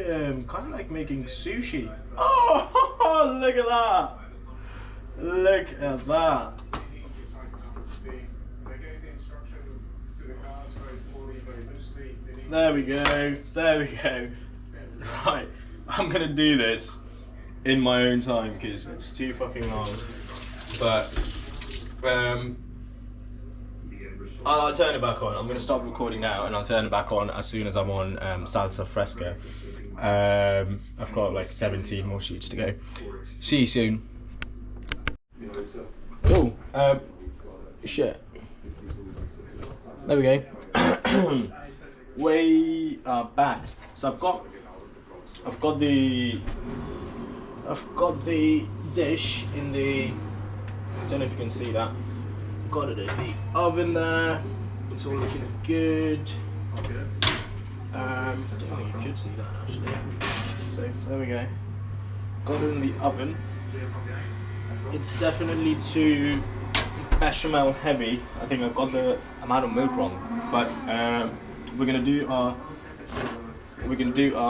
kind of like making sushi. Oh, look at that! Look at that! There we go. There we go. Right, I'm gonna do this in my own time because it's too fucking long. But I'll turn it back on. I'm gonna stop recording now and I'll turn it back on as soon as I'm on salsa fresca. I've got like 17 more shoots to go. See you soon. Cool. Shit. There we go. We are back. So I've got the dish in the, don't know if you can see that. Got it in the oven there. It's all looking good. I don't think you could see that actually. So there we go. Got it in the oven. It's definitely too bechamel heavy. I think I've got the amount of milk wrong. But we're gonna do our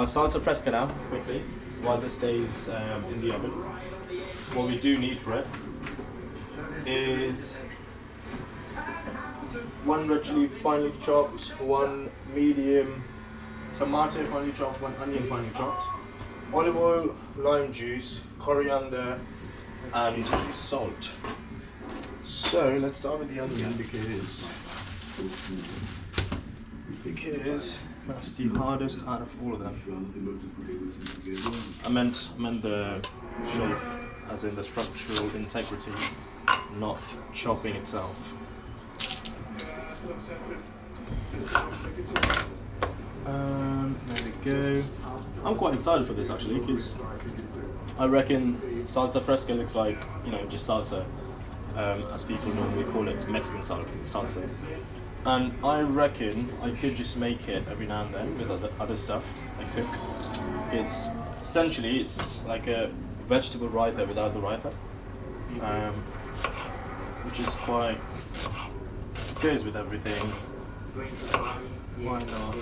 salsa fresca now quickly while this stays in the oven. What we do need for it is one red chili finely chopped, one medium tomato finely chopped, one onion finely chopped, olive oil, lime juice, coriander, and salt. So let's start with the onion because that's the hardest out of all of them. I meant the shape, as in the structural integrity, not chopping itself. There we go. I'm quite excited for this actually because I reckon salsa fresca looks like, you know, just salsa, as people normally call it, Mexican salsa. And I reckon I could just make it every now and then with other stuff I cook. Because essentially it's like a vegetable raita without the raita, which is quite, goes with everything. Why not?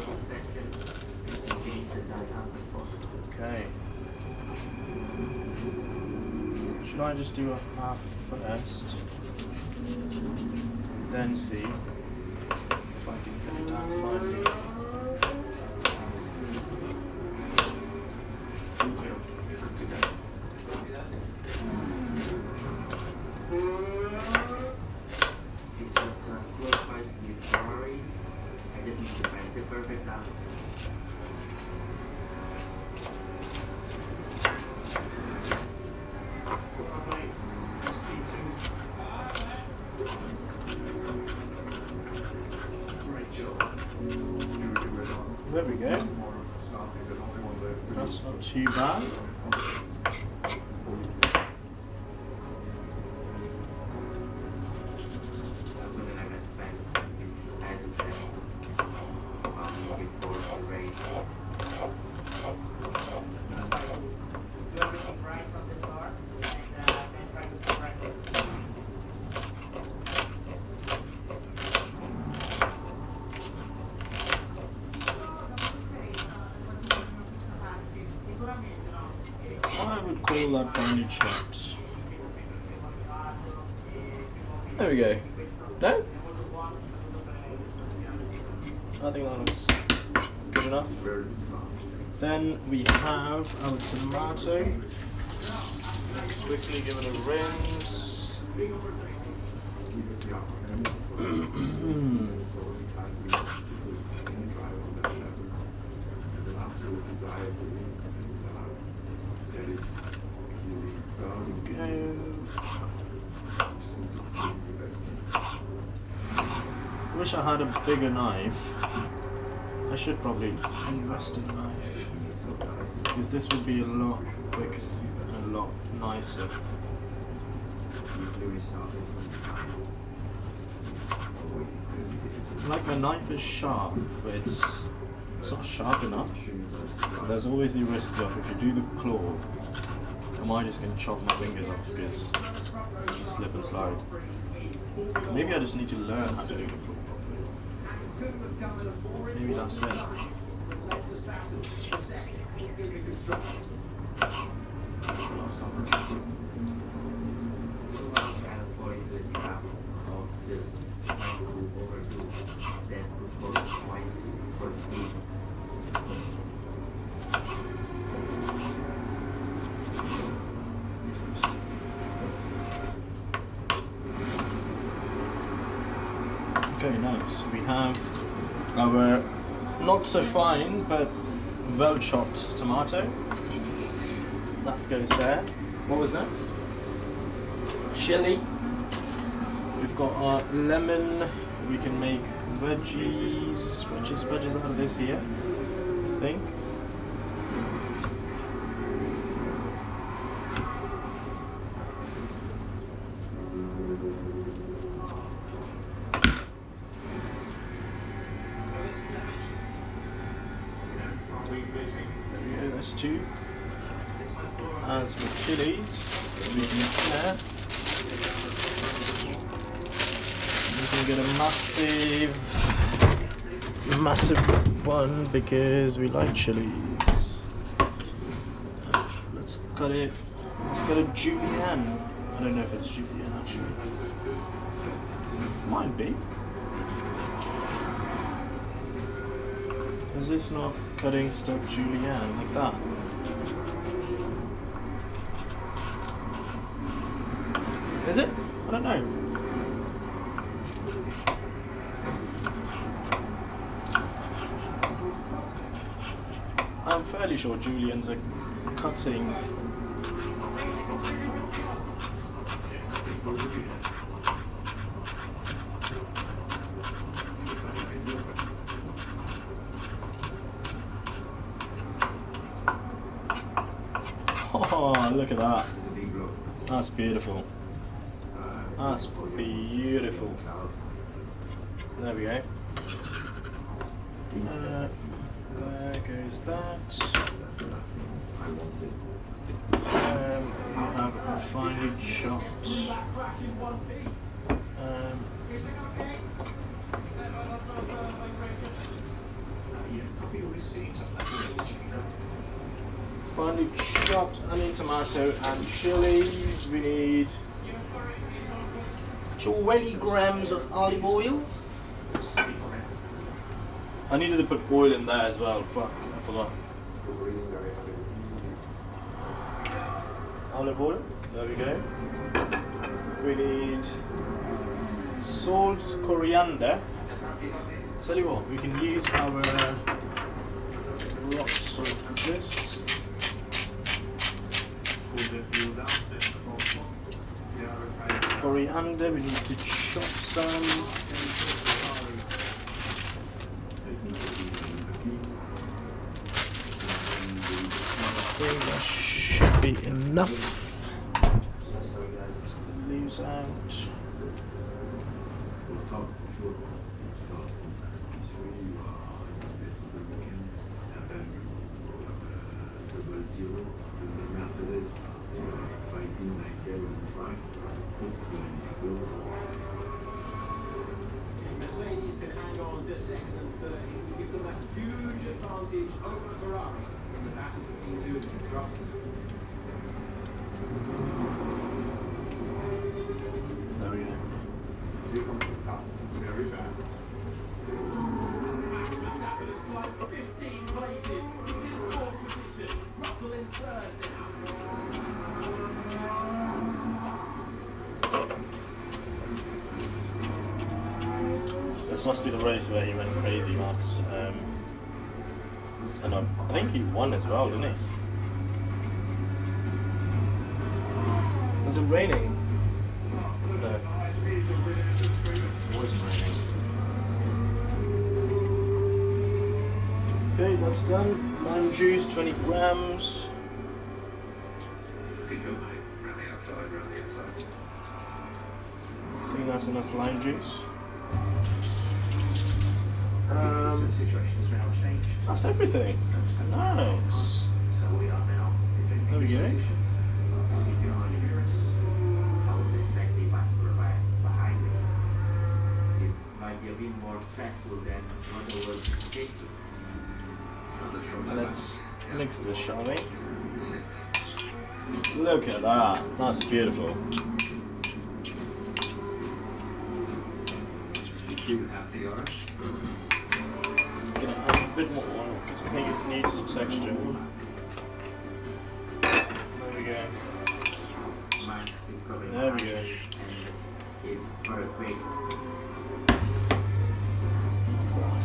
Okay. Should I just do a half first? Then see if I can get it down finally. There we go. That's not too bad. blood finely chopped. There we go. No? I think that looks good enough. Then we have our tomato. Let's quickly give it a rinse. Wish I had a bigger knife. I should probably invest in a knife because this would be a lot quicker and a lot nicer. Like my knife is sharp, but it's not sharp enough. So there's always the risk of if you do the claw, am I just going to chop my fingers off because you slip and slide. Maybe I just need to learn how to do the claw properly. Maybe that's it. Okay, nice. We have our not so fine but well chopped tomato. That goes there. What was next? Chili. We've got our lemon. We can make wedges out of this here, I think. There's two. As with chilies, we can get a massive one because we like chilies. Let's cut it. Let's cut a julienne. I don't know if it's julienne actually. Might be. Is this not cutting stuff julienne like that? Is it? I don't know. I'm fairly sure juliennes are cutting. Oh, look at that. That's beautiful. That's beautiful. There we go. There goes that. We have a finely chopped. Finely chopped onion, tomato, and chilies. We need 20 grams of olive oil. I needed to put oil in there as well. Fuck, I forgot. Olive oil. There we go. We need salt, coriander. Tell you what, we can use our rock salt for this. Coriander, we need to chop some. I think that should be enough. Let's get the leaves out. Mercedes can hang on to second and third, give them a huge advantage over Ferrari in the battle between two of the constructors. This must be the race where he went crazy, Max. And I think he won as well, didn't he? Was it raining? No. It wasn't raining. Okay, that's done. Lime juice, 20 grams. I think that's enough lime juice. That's everything. Nice. There we go. Let's mix this, shall we? Look at that. That's beautiful. Gonna add a bit more oil because I think it needs the texture. There we go. There we go.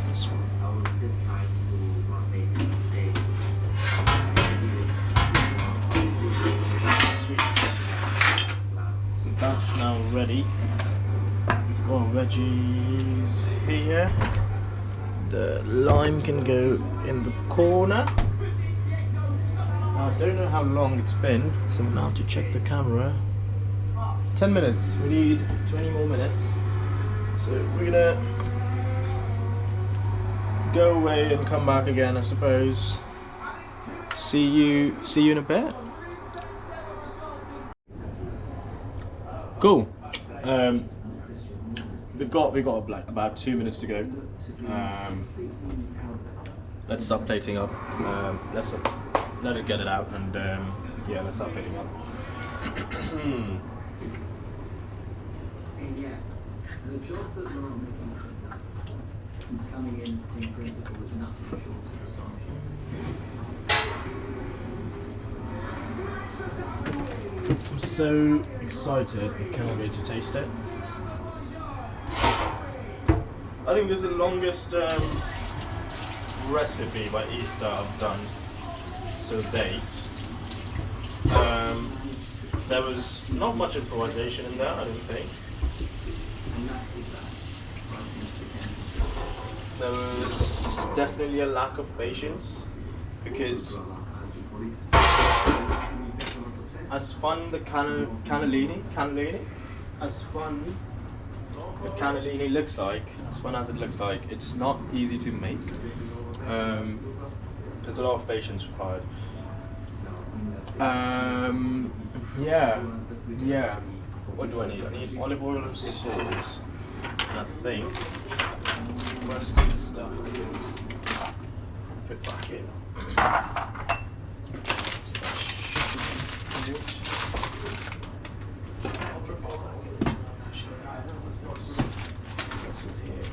This one. Sweet. So that's now ready. We've got veggies here. The lime can go in the corner. Now, I don't know how long it's been, so now to check the camera. 10 minutes. We need 20 more minutes. So we're gonna go away and come back again, I suppose. See you in a bit. Cool. We've got like about 2 minutes to go. Let's start plating up. Let's let it get it out, and yeah, let's start plating up. And yet, the job that Laura Mickey's has done since coming in as team principal is nothing short of astonishing. I'm so excited, I cannot wait to taste it. I think this is the longest recipe by Ixta I've done to date. There was not much improvisation in there, I don't think. There was definitely a lack of patience, because as fun the cannellini, as fun the cannellini looks like, as fun as it looks like, it's not easy to make. There's a lot of patience required. Yeah. What do I need? I need olive oil and salt. And I think the rest of the stuff I can put back in.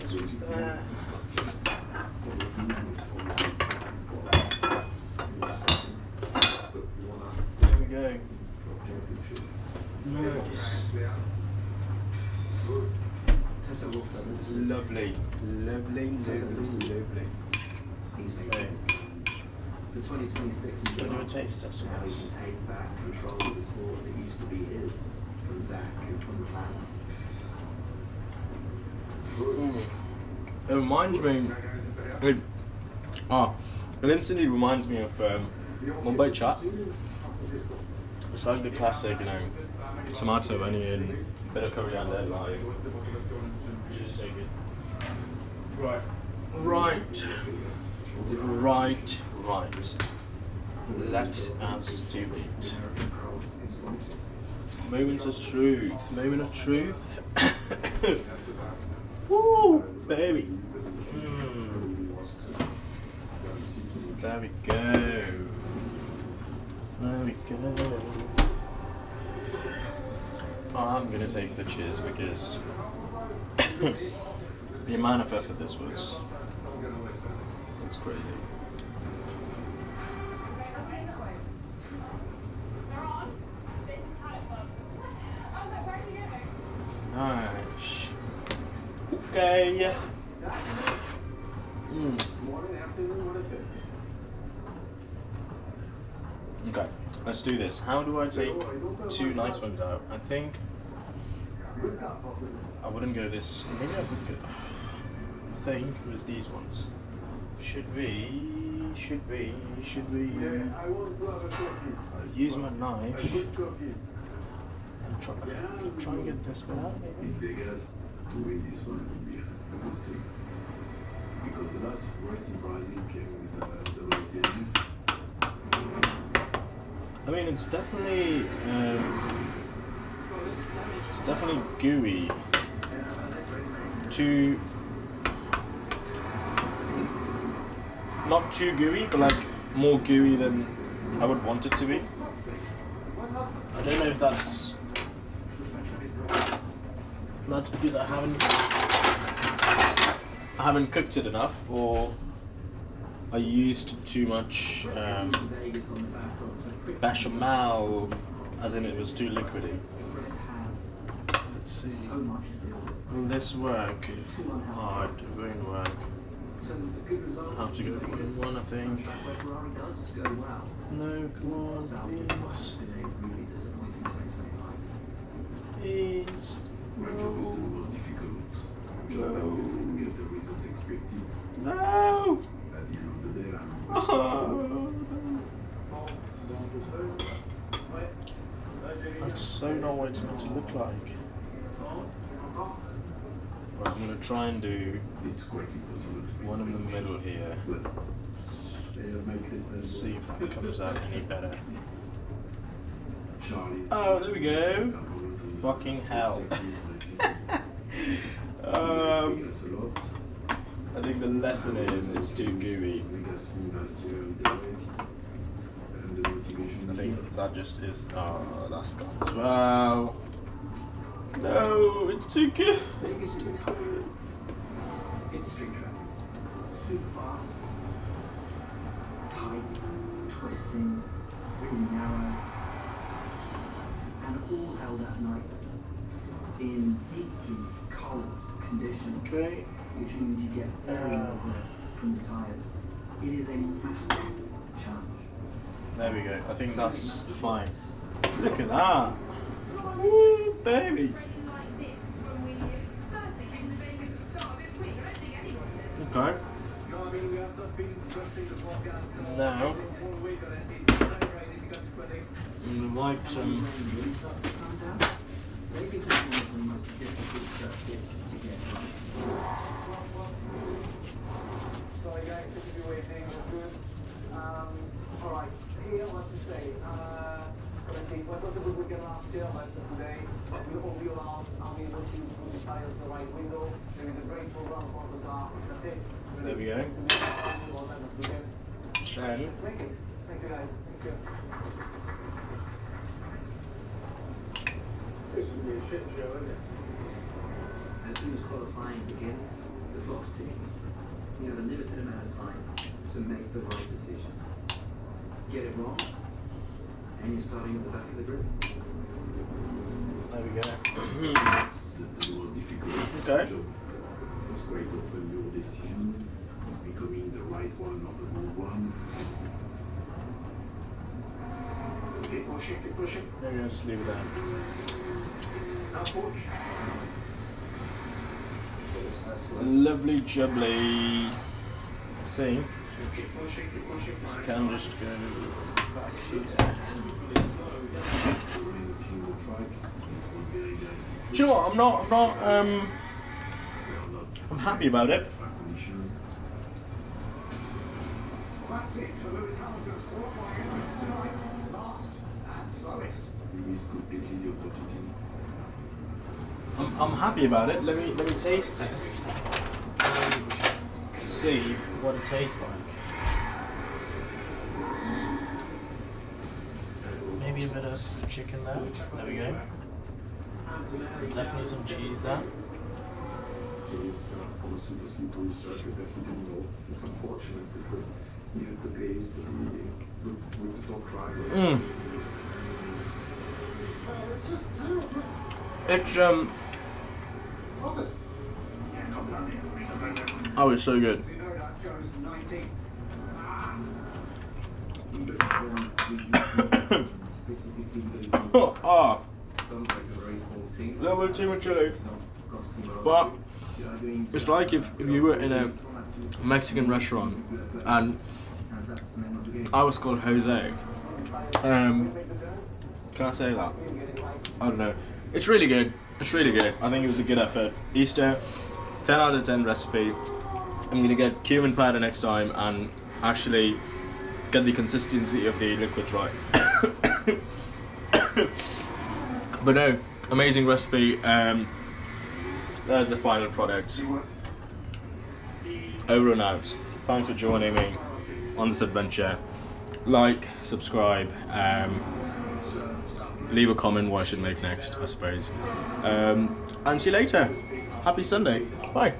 This was there. There we go. Nice. Lovely. Okay. For 2026, We'll do a taste test of how he this. can take back control of the sport that used to be his from Zach and from the planet. It reminds me. It instantly reminds me of Mumbai chaat. It's like the classic, tomato, onion, bit of coriander, lime. It's just so good. Right. Let us do it. Moment of truth. Woo, baby. There we go. I'm gonna take pictures because the amount of effort this was. It's crazy. Okay. Morning, afternoon, whatever. Okay, let's do this. How do I take two nice ones out? I think I wouldn't go this. Maybe I would go. I think it was these ones. Should we? I want to have a coffee. I'll use my knife A good coffee. and try and get this one out. Maybe. In Vegas, to win this one would be a good thing. Because the last race in Brazil came with a double DNF. I mean, it's definitely gooey. Not too gooey, but like more gooey than I would want it to be. I don't know if that's because I haven't cooked it enough, or I used too much bechamel, as in it was too liquidy. Let's see. Will this work? Oh, it won't work. I'll have to go 1-1, I think. No, come on, please. Please. Well, the was difficult. Job didn't get the result expected. No! At the end of the day, That's so not what it's meant to look like. Right, I'm going to try and do it's quite impossible to one in the middle here. See if that comes out any better. Oh, there we go. Fucking hell. I think the lesson is it's too gooey. I think that just is. Oh, that's gone as well. No, it's too good. Vegas is tough. It's a street track. Super fast, tight, twisting, really narrow, and all held at night in deeply cold conditions, Okay. which means you get very little from the tyres. It is a massive challenge. There we go. I think that's fine. Look at that. Woo, baby. Okay. Now, I'm going to wipe some. Vegas is one of the most difficult circuits to get right. Sorry guys, this is your waiting. Good. Alright, here what to say. What was a good weekend last year, but today we will be allowed, I'll be able to put the tires in the right window. There is a great program for the car. That's it. There we go. Then, Then, thank you guys. Thank you. This would be a shit show, isn't it? As soon as qualifying begins, the clock's ticking. You have a limited amount of time to make the right decisions. Get it wrong, and you're starting at the back of the group. there we go. the most difficult Okay. job. It's quite often your decision is becoming the right one or the wrong one. Keep pushing. Maybe I'll just leave it there. Now push. Lovely jubbly. Let's see. Keep pushing. This can just go back here. Do you know what? I'm happy about it. That's it for Lewis Hamilton's qualifying efforts tonight. Last and slowest. You miss completely the opportunity. I'm happy about it. Let me taste test. See what it tastes like. Maybe a bit of chicken there. There we go. Definitely some cheese there. He's on a super slippery circuit that he didn't know. It's unfortunate because he had the pace to be with the top driver. It's Oh, it's so good. You know that goes 90. Ah, a little bit too much chili. But it's like if you were in a Mexican restaurant and I was called Jose. Can I say that? I don't know. It's really good. It's really good. I think it was a good effort. Ixta, 10 out of 10 recipe. I'm gonna get cumin powder next time and actually get the consistency of the liquid right. But no, amazing recipe. There's the final product. Over and out. Thanks for joining me on this adventure. Like, subscribe, leave a comment what I should make next, I suppose. And see you later. Happy Sunday. Bye.